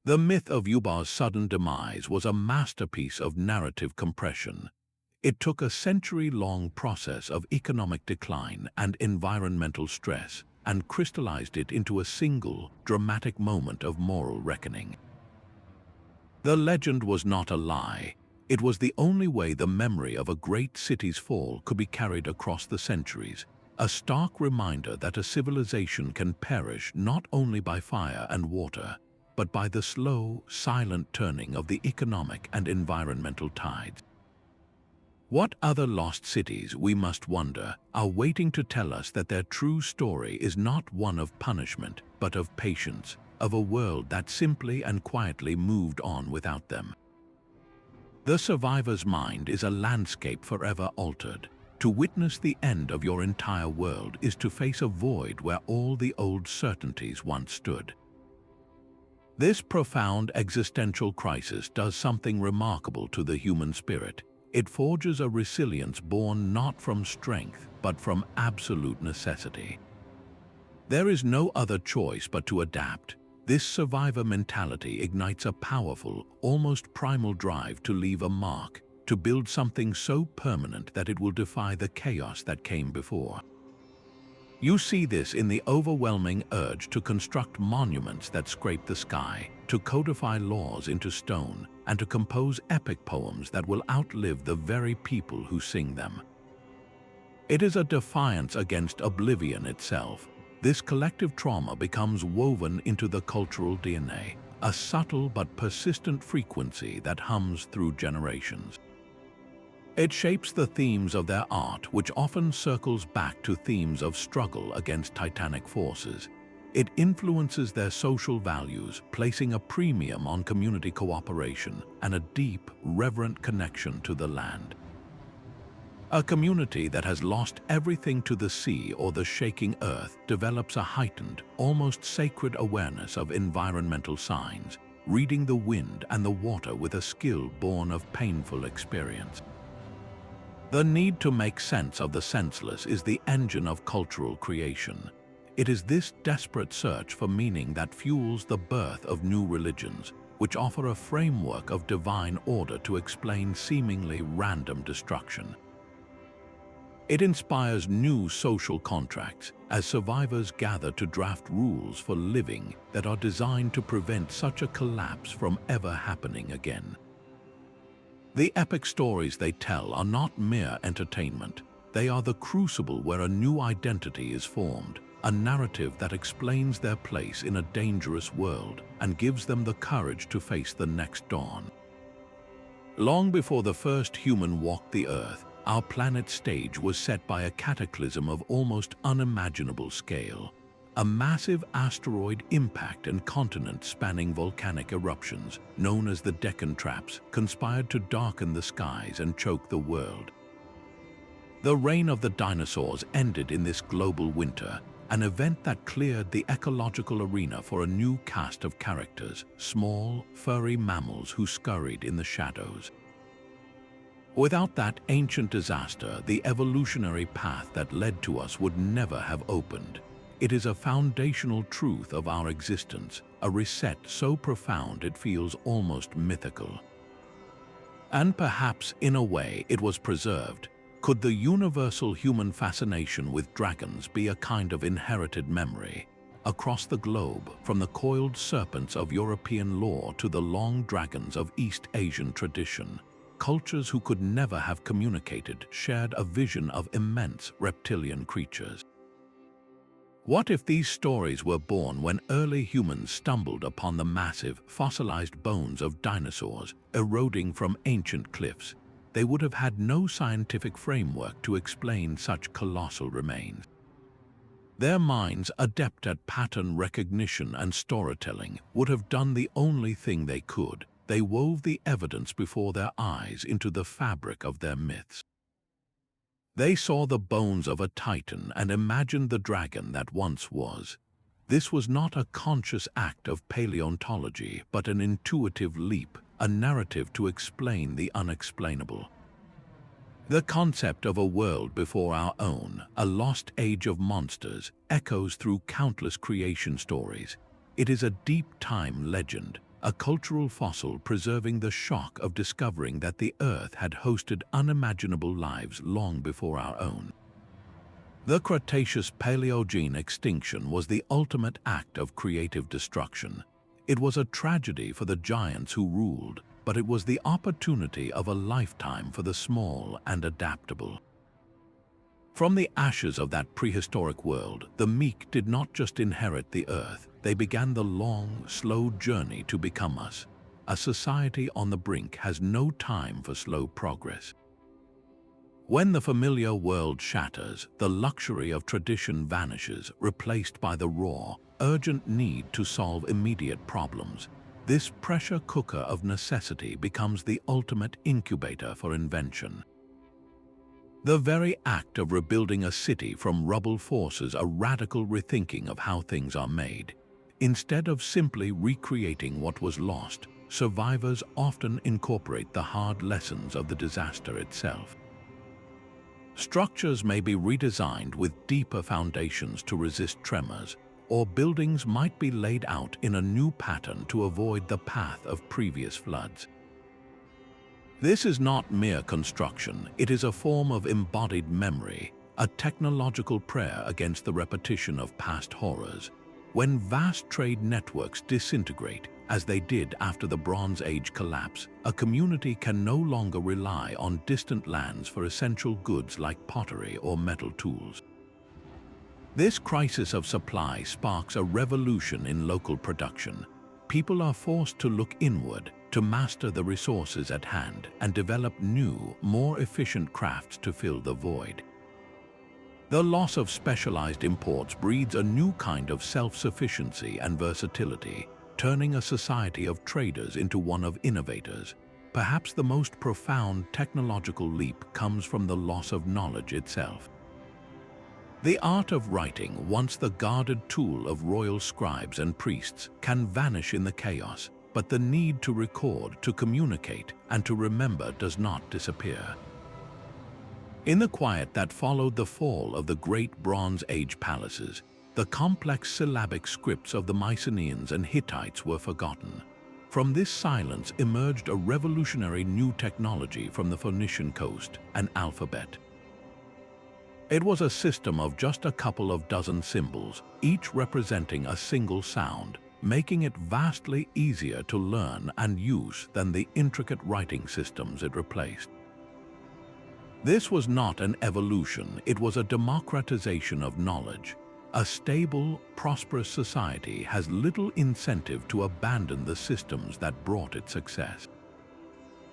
The myth of Ubar's sudden demise was a masterpiece of narrative compression. It took a century-long process of economic decline and environmental stress and crystallized it into a single, dramatic moment of moral reckoning. The legend was not a lie. It was the only way the memory of a great city's fall could be carried across the centuries, a stark reminder that a civilization can perish not only by fire and water, but by the slow, silent turning of the economic and environmental tides. What other lost cities, we must wonder, are waiting to tell us that their true story is not one of punishment, but of patience, of a world that simply and quietly moved on without them? The survivor's mind is a landscape forever altered. To witness the end of your entire world is to face a void where all the old certainties once stood. This profound existential crisis does something remarkable to the human spirit. It forges a resilience born not from strength, but from absolute necessity. There is no other choice but to adapt. This survivor mentality ignites a powerful, almost primal drive to leave a mark, to build something so permanent that it will defy the chaos that came before. You see this in the overwhelming urge to construct monuments that scrape the sky, to codify laws into stone, and to compose epic poems that will outlive the very people who sing them. It is a defiance against oblivion itself. This collective trauma becomes woven into the cultural DNA, a subtle but persistent frequency that hums through generations. It shapes the themes of their art, which often circles back to themes of struggle against titanic forces. It influences their social values, placing a premium on community cooperation and a deep, reverent connection to the land. A community that has lost everything to the sea or the shaking earth develops a heightened, almost sacred awareness of environmental signs, reading the wind and the water with a skill born of painful experience. The need to make sense of the senseless is the engine of cultural creation. It is this desperate search for meaning that fuels the birth of new religions, which offer a framework of divine order to explain seemingly random destruction. It inspires new social contracts as survivors gather to draft rules for living that are designed to prevent such a collapse from ever happening again. The epic stories they tell are not mere entertainment. They are the crucible where a new identity is formed, a narrative that explains their place in a dangerous world and gives them the courage to face the next dawn. Long before the first human walked the earth, our planet's stage was set by a cataclysm of almost unimaginable scale. A massive asteroid impact and continent-spanning volcanic eruptions, known as the Deccan Traps, conspired to darken the skies and choke the world. The reign of the dinosaurs ended in this global winter, an event that cleared the ecological arena for a new cast of characters, small, furry mammals who scurried in the shadows. Without that ancient disaster, the evolutionary path that led to us would never have opened. It is a foundational truth of our existence, a reset so profound it feels almost mythical. And perhaps, in a way, it was preserved. Could the universal human fascination with dragons be a kind of inherited memory, across the globe, from the coiled serpents of European lore to the long dragons of East Asian tradition. Cultures who could never have communicated shared a vision of immense reptilian creatures. What if these stories were born when early humans stumbled upon the massive, fossilized bones of dinosaurs eroding from ancient cliffs? They would have had no scientific framework to explain such colossal remains. Their minds, adept at pattern recognition and storytelling, would have done the only thing they could. They wove the evidence before their eyes into the fabric of their myths. They saw the bones of a titan and imagined the dragon that once was. This was not a conscious act of paleontology, but an intuitive leap, a narrative to explain the unexplainable. The concept of a world before our own, a lost age of monsters, echoes through countless creation stories. It is a deep time legend, a cultural fossil preserving the shock of discovering that the Earth had hosted unimaginable lives long before our own. The Cretaceous-Paleogene extinction was the ultimate act of creative destruction. It was a tragedy for the giants who ruled, but it was the opportunity of a lifetime for the small and adaptable. From the ashes of that prehistoric world, the meek did not just inherit the Earth, they began the long, slow journey to become us. A society on the brink has no time for slow progress. When the familiar world shatters, the luxury of tradition vanishes, replaced by the raw, urgent need to solve immediate problems. This pressure cooker of necessity becomes the ultimate incubator for invention. The very act of rebuilding a city from rubble forces a radical rethinking of how things are made. Instead of simply recreating what was lost, survivors often incorporate the hard lessons of the disaster itself. Structures may be redesigned with deeper foundations to resist tremors, or buildings might be laid out in a new pattern to avoid the path of previous floods. This is not mere construction, it is a form of embodied memory, a technological prayer against the repetition of past horrors. When vast trade networks disintegrate, as they did after the Bronze Age collapse, a community can no longer rely on distant lands for essential goods like pottery or metal tools. This crisis of supply sparks a revolution in local production. People are forced to look inward, to master the resources at hand, and develop new, more efficient crafts to fill the void. The loss of specialized imports breeds a new kind of self-sufficiency and versatility, turning a society of traders into one of innovators. Perhaps the most profound technological leap comes from the loss of knowledge itself. The art of writing, once the guarded tool of royal scribes and priests, can vanish in the chaos, but the need to record, to communicate, and to remember does not disappear. In the quiet that followed the fall of the great Bronze Age palaces, the complex syllabic scripts of the Mycenaeans and Hittites were forgotten. From this silence emerged a revolutionary new technology from the Phoenician coast, an alphabet. It was a system of just a couple of dozen symbols, each representing a single sound, making it vastly easier to learn and use than the intricate writing systems it replaced. This was not an evolution, it was a democratization of knowledge. A stable, prosperous society has little incentive to abandon the systems that brought it success.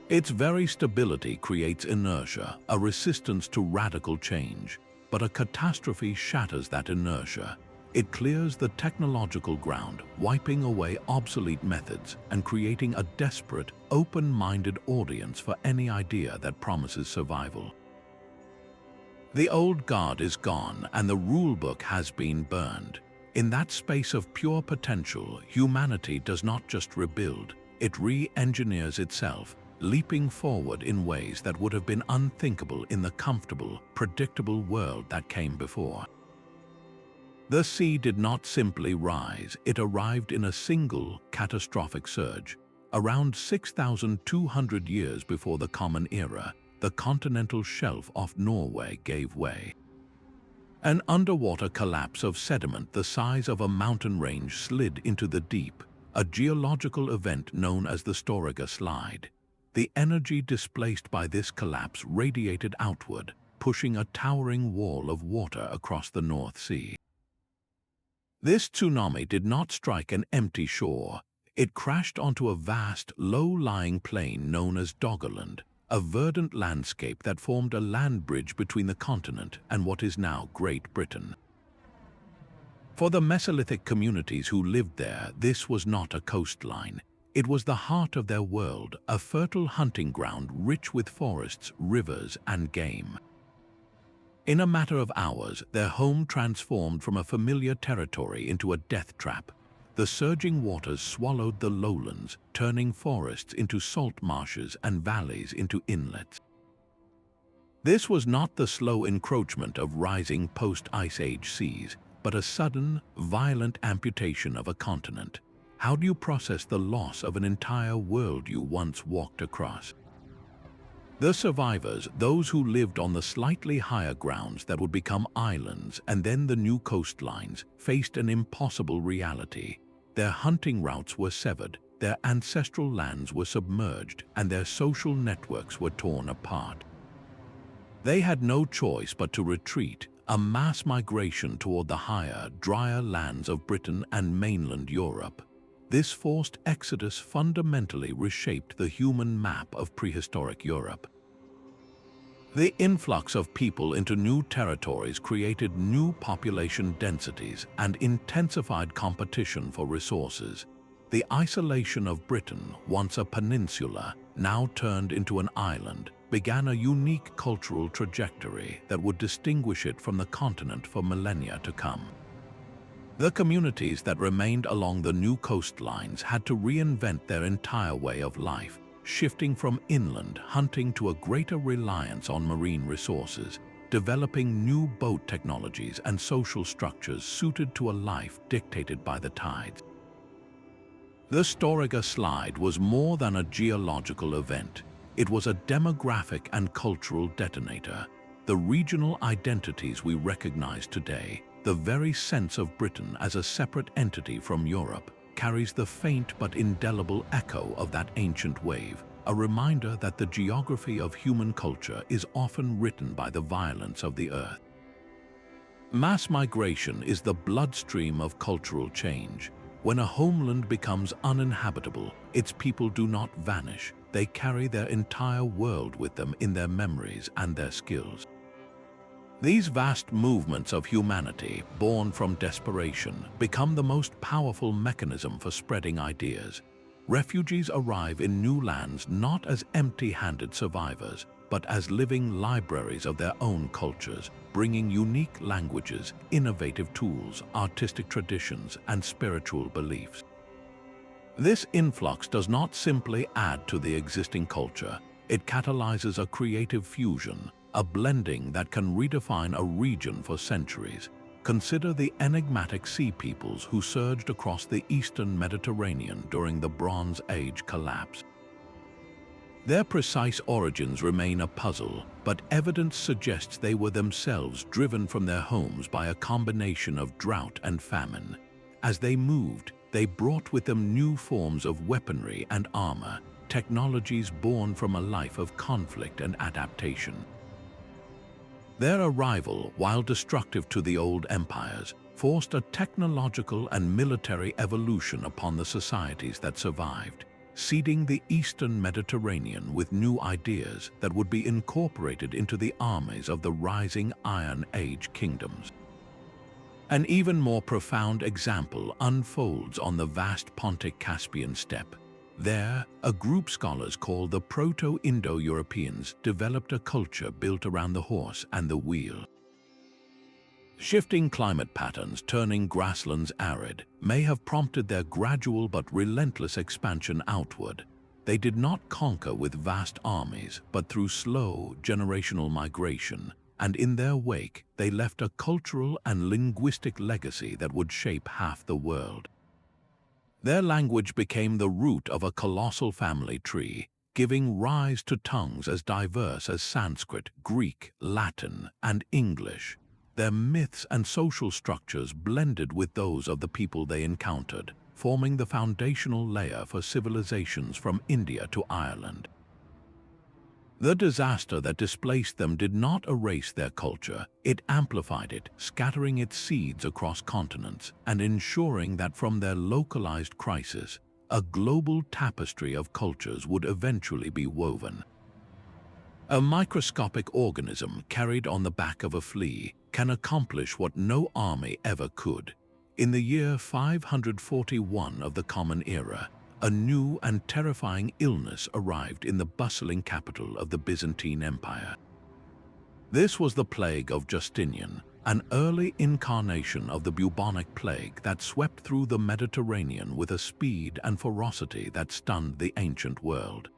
Its very stability creates inertia, a resistance to radical change. But a catastrophe shatters that inertia. It clears the technological ground, wiping away obsolete methods and creating a desperate, open-minded audience for any idea that promises survival. The old guard is gone and the rulebook has been burned. In that space of pure potential, humanity does not just rebuild, it re-engineers itself, leaping forward in ways that would have been unthinkable in the comfortable, predictable world that came before. The sea did not simply rise, it arrived in a single, catastrophic surge. Around 6,200 years before the Common Era, the continental shelf off Norway gave way. An underwater collapse of sediment the size of a mountain range slid into the deep, a geological event known as the Storegga slide. The energy displaced by this collapse radiated outward, pushing a towering wall of water across the North Sea. This tsunami did not strike an empty shore. It crashed onto a vast, low-lying plain known as Doggerland, a verdant landscape that formed a land bridge between the continent and what is now Great Britain. For the Mesolithic communities who lived there, this was not a coastline. It was the heart of their world, a fertile hunting ground rich with forests, rivers, and game. In a matter of hours, their home transformed from a familiar territory into a death trap. The surging waters swallowed the lowlands, turning forests into salt marshes and valleys into inlets. This was not the slow encroachment of rising post-Ice Age seas, but a sudden, violent amputation of a continent. How do you process the loss of an entire world you once walked across? The survivors, those who lived on the slightly higher grounds that would become islands and then the new coastlines, faced an impossible reality. Their hunting routes were severed, their ancestral lands were submerged, and their social networks were torn apart. They had no choice but to retreat, a mass migration toward the higher, drier lands of Britain and mainland Europe. This forced exodus fundamentally reshaped the human map of prehistoric Europe. The influx of people into new territories created new population densities and intensified competition for resources. The isolation of Britain, once a peninsula, now turned into an island, began a unique cultural trajectory that would distinguish it from the continent for millennia to come. The communities that remained along the new coastlines had to reinvent their entire way of life, shifting from inland hunting to a greater reliance on marine resources, developing new boat technologies and social structures suited to a life dictated by the tides. The Storegga slide was more than a geological event. It was a demographic and cultural detonator. The regional identities we recognize today, the very sense of Britain as a separate entity from Europe, carries the faint but indelible echo of that ancient wave, a reminder that the geography of human culture is often written by the violence of the earth. Mass migration is the bloodstream of cultural change. When a homeland becomes uninhabitable, its people do not vanish. They carry their entire world with them in their memories and their skills. These vast movements of humanity, born from desperation, become the most powerful mechanism for spreading ideas. Refugees arrive in new lands not as empty-handed survivors, but as living libraries of their own cultures, bringing unique languages, innovative tools, artistic traditions, and spiritual beliefs. This influx does not simply add to the existing culture, it catalyzes a creative fusion, a blending that can redefine a region for centuries. Consider the enigmatic sea peoples who surged across the eastern Mediterranean during the Bronze Age collapse. Their precise origins remain a puzzle, but evidence suggests they were themselves driven from their homes by a combination of drought and famine. As they moved, they brought with them new forms of weaponry and armor, technologies born from a life of conflict and adaptation. Their arrival, while destructive to the old empires, forced a technological and military evolution upon the societies that survived, seeding the Eastern Mediterranean with new ideas that would be incorporated into the armies of the rising Iron Age kingdoms. An even more profound example unfolds on the vast Pontic-Caspian steppe. There, a group scholars called the Proto-Indo-Europeans developed a culture built around the horse and the wheel. Shifting climate patterns turning grasslands arid may have prompted their gradual but relentless expansion outward. They did not conquer with vast armies, but through slow, generational migration, and in their wake they left a cultural and linguistic legacy that would shape half the world. Their language became the root of a colossal family tree, giving rise to tongues as diverse as Sanskrit, Greek, Latin, and English. Their myths and social structures blended with those of the people they encountered, forming the foundational layer for civilizations from India to Ireland. The disaster that displaced them did not erase their culture, it amplified it, scattering its seeds across continents and ensuring that from their localized crisis, a global tapestry of cultures would eventually be woven. A microscopic organism carried on the back of a flea can accomplish what no army ever could. In the year 541 of the Common Era, a new and terrifying illness arrived in the bustling capital of the Byzantine Empire. This was the Plague of Justinian, an early incarnation of the bubonic plague that swept through the Mediterranean with a speed and ferocity that stunned the ancient world.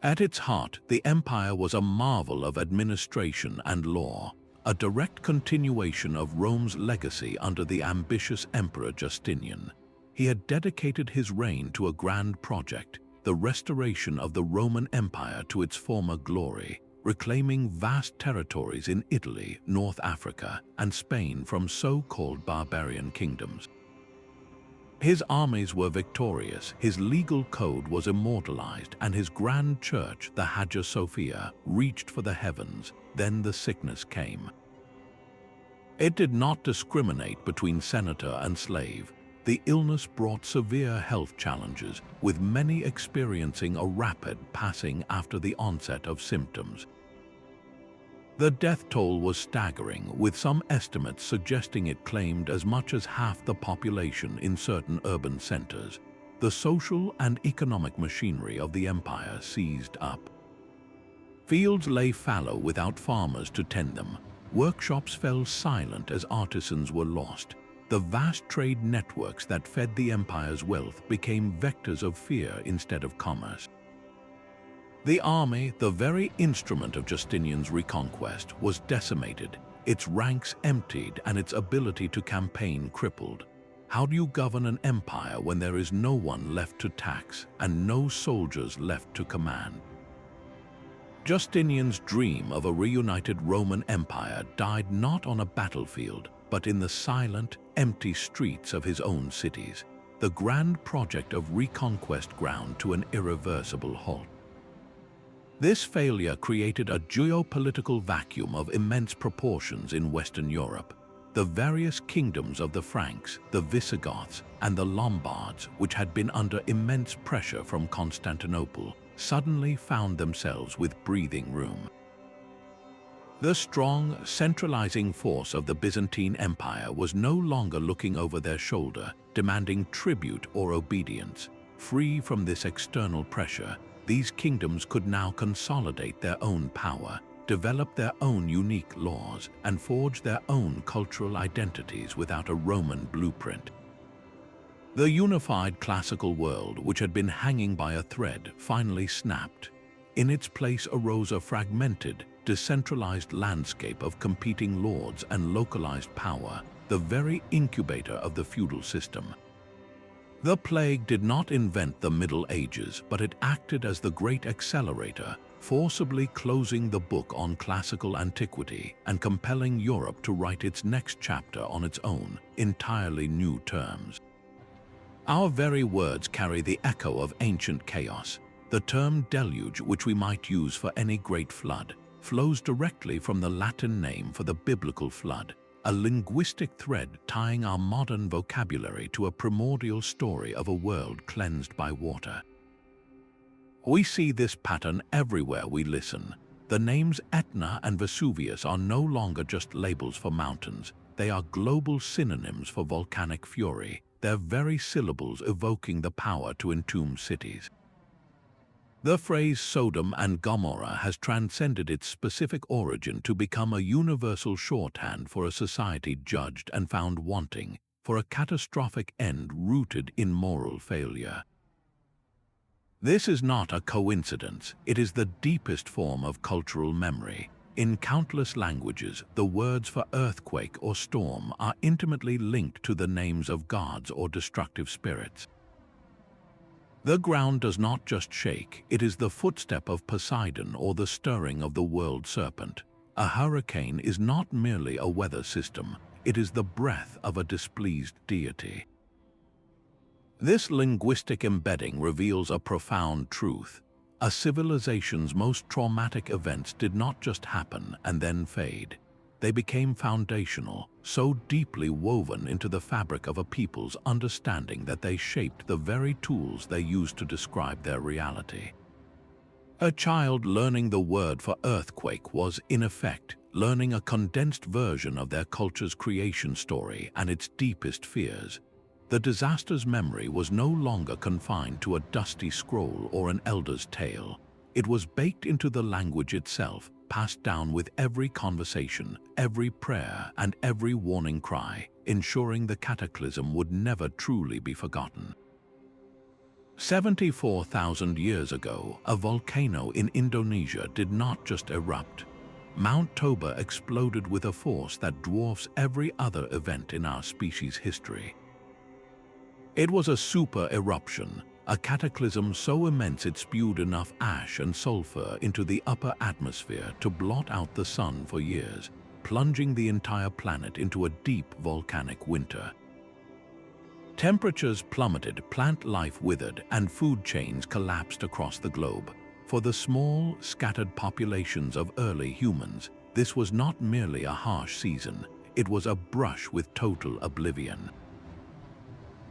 At its heart, the empire was a marvel of administration and law, a direct continuation of Rome's legacy under the ambitious Emperor Justinian. He had dedicated his reign to a grand project, the restoration of the Roman Empire to its former glory, reclaiming vast territories in Italy, North Africa, and Spain from so-called barbarian kingdoms. His armies were victorious, his legal code was immortalized, and his grand church, the Hagia Sophia, reached for the heavens. Then the sickness came. It did not discriminate between senator and slave. The illness brought severe health challenges, with many experiencing a rapid passing after the onset of symptoms. The death toll was staggering, with some estimates suggesting it claimed as much as half the population in certain urban centers. The social and economic machinery of the empire seized up. Fields lay fallow without farmers to tend them. Workshops fell silent as artisans were lost. The vast trade networks that fed the empire's wealth became vectors of fear instead of commerce. The army, the very instrument of Justinian's reconquest, was decimated, its ranks emptied and its ability to campaign crippled. How do you govern an empire when there is no one left to tax and no soldiers left to command? Justinian's dream of a reunited Roman Empire died not on a battlefield, but in the silent, empty streets of his own cities. The grand project of reconquest ground to an irreversible halt. This failure created a geopolitical vacuum of immense proportions in Western Europe. The various kingdoms of the Franks, the Visigoths, and the Lombards, which had been under immense pressure from Constantinople, suddenly found themselves with breathing room. The strong, centralizing force of the Byzantine Empire was no longer looking over their shoulder, demanding tribute or obedience. Free from this external pressure, these kingdoms could now consolidate their own power, develop their own unique laws, and forge their own cultural identities without a Roman blueprint. The unified classical world, which had been hanging by a thread, finally snapped. In its place arose a fragmented, decentralized landscape of competing lords and localized power, the very incubator of the feudal system. The plague did not invent the Middle Ages, but it acted as the great accelerator, forcibly closing the book on classical antiquity and compelling Europe to write its next chapter on its own, entirely new terms. Our very words carry the echo of ancient chaos. The term deluge, which we might use for any great flood, flows directly from the Latin name for the biblical flood, a linguistic thread tying our modern vocabulary to a primordial story of a world cleansed by water. We see this pattern everywhere we listen. The names Etna and Vesuvius are no longer just labels for mountains. They are global synonyms for volcanic fury, their very syllables evoking the power to entomb cities. The phrase Sodom and Gomorrah has transcended its specific origin to become a universal shorthand for a society judged and found wanting, for a catastrophic end rooted in moral failure. This is not a coincidence, it is the deepest form of cultural memory. In countless languages, the words for earthquake or storm are intimately linked to the names of gods or destructive spirits. The ground does not just shake, it is the footstep of Poseidon or the stirring of the world serpent. A hurricane is not merely a weather system, it is the breath of a displeased deity. This linguistic embedding reveals a profound truth. A civilization's most traumatic events did not just happen and then fade. They became foundational, so deeply woven into the fabric of a people's understanding that they shaped the very tools they used to describe their reality. A child learning the word for earthquake was, in effect, learning a condensed version of their culture's creation story and its deepest fears. The disaster's memory was no longer confined to a dusty scroll or an elder's tale. It was baked into the language itself, passed down with every conversation, every prayer, and every warning cry, ensuring the cataclysm would never truly be forgotten. 74,000 years ago, a volcano in Indonesia did not just erupt. Mount Toba exploded with a force that dwarfs every other event in our species' history. It was a super eruption, a cataclysm so immense it spewed enough ash and sulfur into the upper atmosphere to blot out the sun for years, plunging the entire planet into a deep volcanic winter. Temperatures plummeted, plant life withered, and food chains collapsed across the globe. For the small, scattered populations of early humans, this was not merely a harsh season, it was a brush with total oblivion.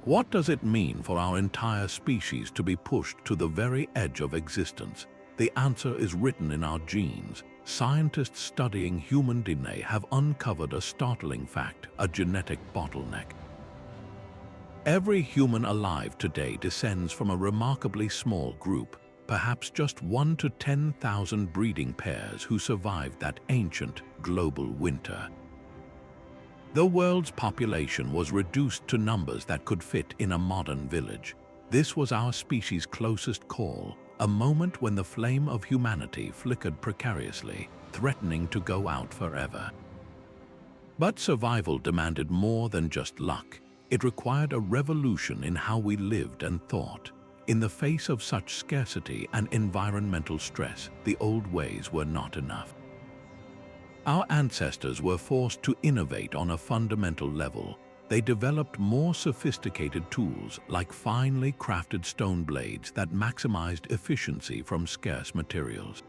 What does it mean for our entire species to be pushed to the very edge of existence? The answer is written in our genes. Scientists studying human DNA have uncovered a startling fact, a genetic bottleneck. Every human alive today descends from a remarkably small group, perhaps just 1 to 10,000 breeding pairs who survived that ancient global winter. The world's population was reduced to numbers that could fit in a modern village. This was our species' closest call, a moment when the flame of humanity flickered precariously, threatening to go out forever. But survival demanded more than just luck. It required a revolution in how we lived and thought. In the face of such scarcity and environmental stress, the old ways were not enough. Our ancestors were forced to innovate on a fundamental level. They developed more sophisticated tools like finely crafted stone blades that maximized efficiency from scarce materials.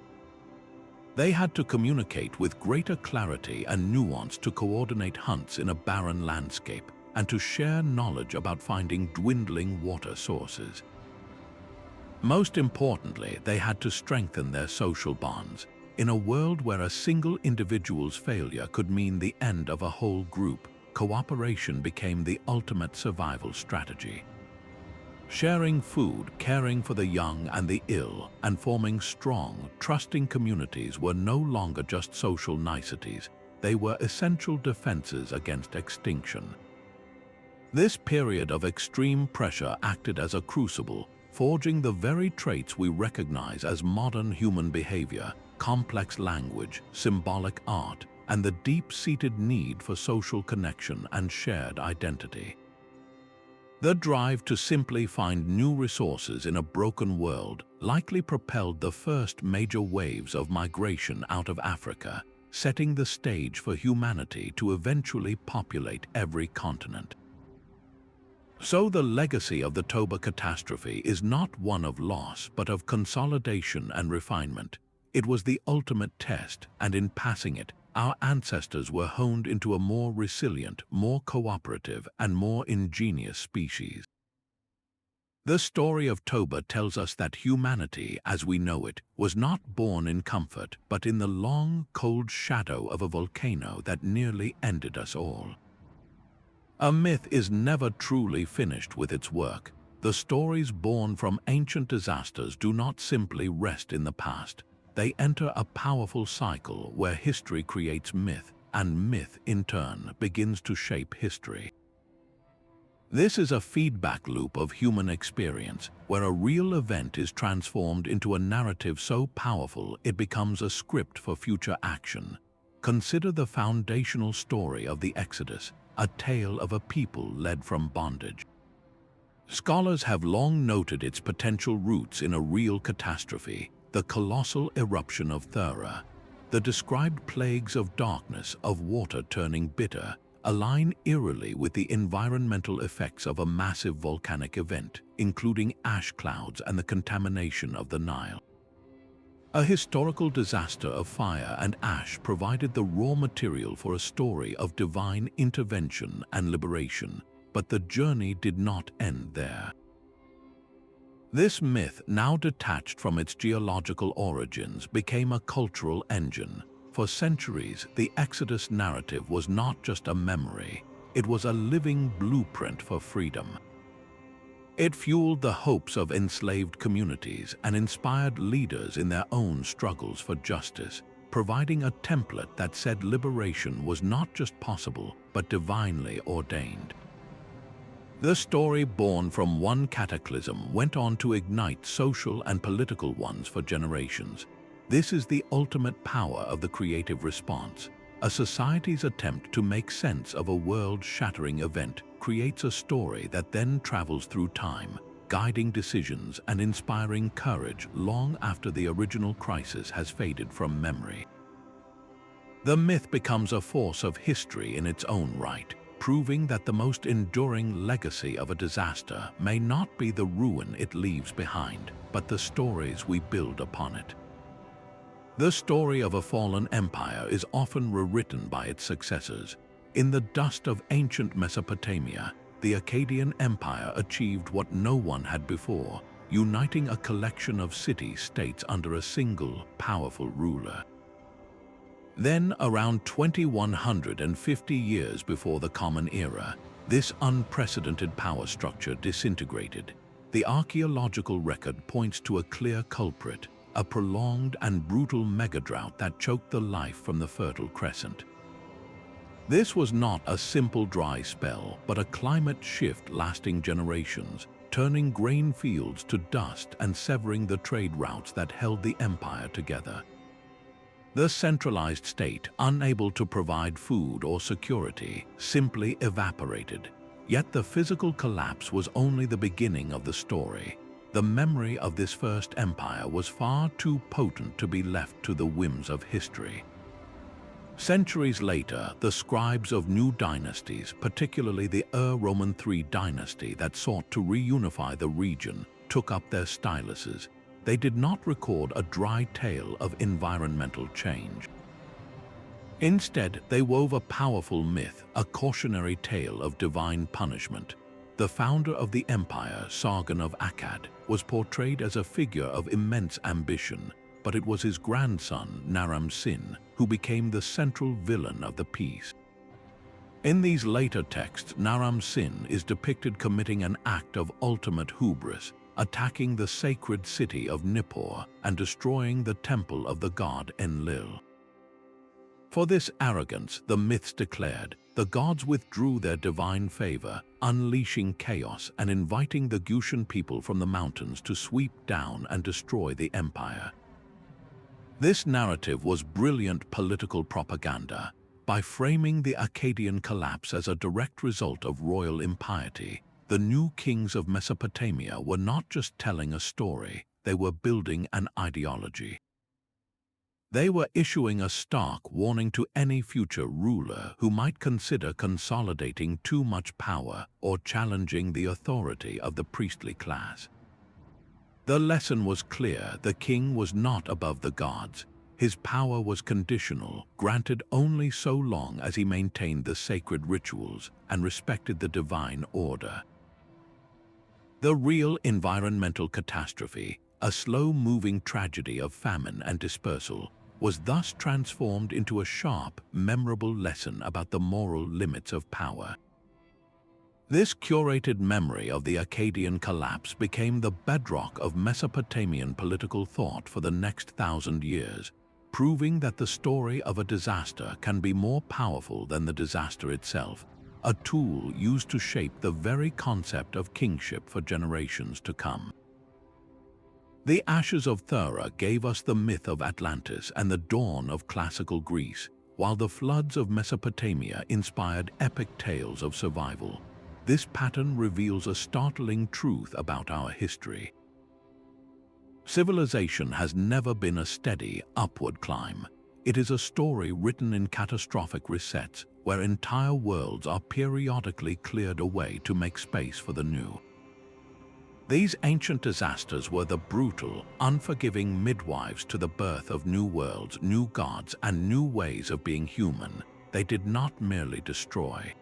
They had to communicate with greater clarity and nuance to coordinate hunts in a barren landscape, and to share knowledge about finding dwindling water sources. Most importantly, they had to strengthen their social bonds. In a world where a single individual's failure could mean the end of a whole group, cooperation became the ultimate survival strategy. Sharing food, caring for the young and the ill, and forming strong, trusting communities were no longer just social niceties. They were essential defenses against extinction. This period of extreme pressure acted as a crucible, forging the very traits we recognize as modern human behavior: complex language, symbolic art, and the deep-seated need for social connection and shared identity. The drive to simply find new resources in a broken world likely propelled the first major waves of migration out of Africa, setting the stage for humanity to eventually populate every continent. So the legacy of the Toba catastrophe is not one of loss, but of consolidation and refinement. It was the ultimate test, and in passing it, our ancestors were honed into a more resilient, more cooperative, and more ingenious species. The story of Toba tells us that humanity, as we know it, was not born in comfort, but in the long, cold shadow of a volcano that nearly ended us all. A myth is never truly finished with its work. The stories born from ancient disasters do not simply rest in the past. They enter a powerful cycle where history creates myth, and myth, in turn, begins to shape history. This is a feedback loop of human experience, where a real event is transformed into a narrative so powerful it becomes a script for future action. Consider the foundational story of the Exodus, a tale of a people led from bondage. Scholars have long noted its potential roots in a real catastrophe, the colossal eruption of Thera. The described plagues of darkness, of water turning bitter, align eerily with the environmental effects of a massive volcanic event, including ash clouds and the contamination of the Nile. A historical disaster of fire and ash provided the raw material for a story of divine intervention and liberation, but the journey did not end there. This myth, now detached from its geological origins, became a cultural engine. For centuries, the Exodus narrative was not just a memory, it was a living blueprint for freedom. It fueled the hopes of enslaved communities and inspired leaders in their own struggles for justice, providing a template that said liberation was not just possible, but divinely ordained. The story born from one cataclysm went on to ignite social and political ones for generations. This is the ultimate power of the creative response. A society's attempt to make sense of a world-shattering event creates a story that then travels through time, guiding decisions and inspiring courage long after the original crisis has faded from memory. The myth becomes a force of history in its own right, proving that the most enduring legacy of a disaster may not be the ruin it leaves behind, but the stories we build upon it. The story of a fallen empire is often rewritten by its successors. In the dust of ancient Mesopotamia, the Akkadian Empire achieved what no one had before, uniting a collection of city-states under a single, powerful ruler. Then, around 2150 years before the Common Era, this unprecedented power structure disintegrated. The archaeological record points to a clear culprit, a prolonged and brutal megadrought that choked the life from the Fertile Crescent. This was not a simple dry spell, but a climate shift lasting generations, turning grain fields to dust and severing the trade routes that held the empire together. The centralized state, unable to provide food or security, simply evaporated. Yet the physical collapse was only the beginning of the story. The memory of this first empire was far too potent to be left to the whims of history. Centuries later, the scribes of new dynasties, particularly the Roman III dynasty that sought to reunify the region, took up their styluses. They did not record a dry tale of environmental change. Instead, they wove a powerful myth, a cautionary tale of divine punishment. The founder of the empire, Sargon of Akkad, was portrayed as a figure of immense ambition, but it was his grandson, Naram-Sin, who became the central villain of the piece. In these later texts, Naram-Sin is depicted committing an act of ultimate hubris, attacking the sacred city of Nippur and destroying the temple of the god Enlil. For this arrogance, the myths declared, the gods withdrew their divine favor, unleashing chaos and inviting the Gutian people from the mountains to sweep down and destroy the empire. This narrative was brilliant political propaganda. By framing the Akkadian collapse as a direct result of royal impiety, the new kings of Mesopotamia were not just telling a story, they were building an ideology. They were issuing a stark warning to any future ruler who might consider consolidating too much power or challenging the authority of the priestly class. The lesson was clear: the king was not above the gods. His power was conditional, granted only so long as he maintained the sacred rituals and respected the divine order. The real environmental catastrophe, a slow-moving tragedy of famine and dispersal, was thus transformed into a sharp, memorable lesson about the moral limits of power. This curated memory of the Akkadian collapse became the bedrock of Mesopotamian political thought for the next 1,000 years, proving that the story of a disaster can be more powerful than the disaster itself, a tool used to shape the very concept of kingship for generations to come. The ashes of Thera gave us the myth of Atlantis and the dawn of classical Greece, while the floods of Mesopotamia inspired epic tales of survival. This pattern reveals a startling truth about our history. Civilization has never been a steady, upward climb. It is a story written in catastrophic resets, where entire worlds are periodically cleared away to make space for the new. These ancient disasters were the brutal, unforgiving midwives to the birth of new worlds, new gods, and new ways of being human. They did not merely destroy.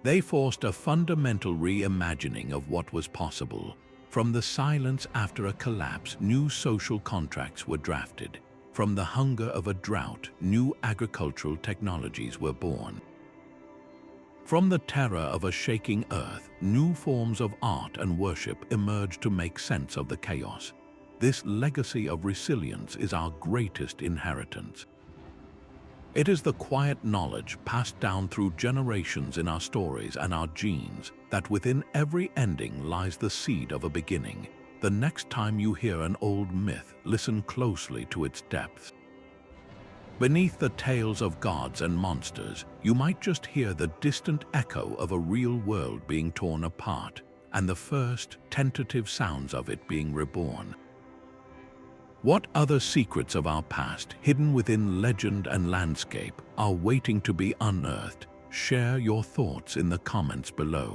They forced a fundamental reimagining of what was possible. From the silence after a collapse, new social contracts were drafted. From the hunger of a drought, new agricultural technologies were born. From the terror of a shaking earth, new forms of art and worship emerged to make sense of the chaos. This legacy of resilience is our greatest inheritance. It is the quiet knowledge passed down through generations in our stories and our genes that within every ending lies the seed of a beginning. The next time you hear an old myth, listen closely to its depths. Beneath the tales of gods and monsters, you might just hear the distant echo of a real world being torn apart, and the first tentative sounds of it being reborn. What other secrets of our past, hidden within legend and landscape, are waiting to be unearthed? Share your thoughts in the comments below.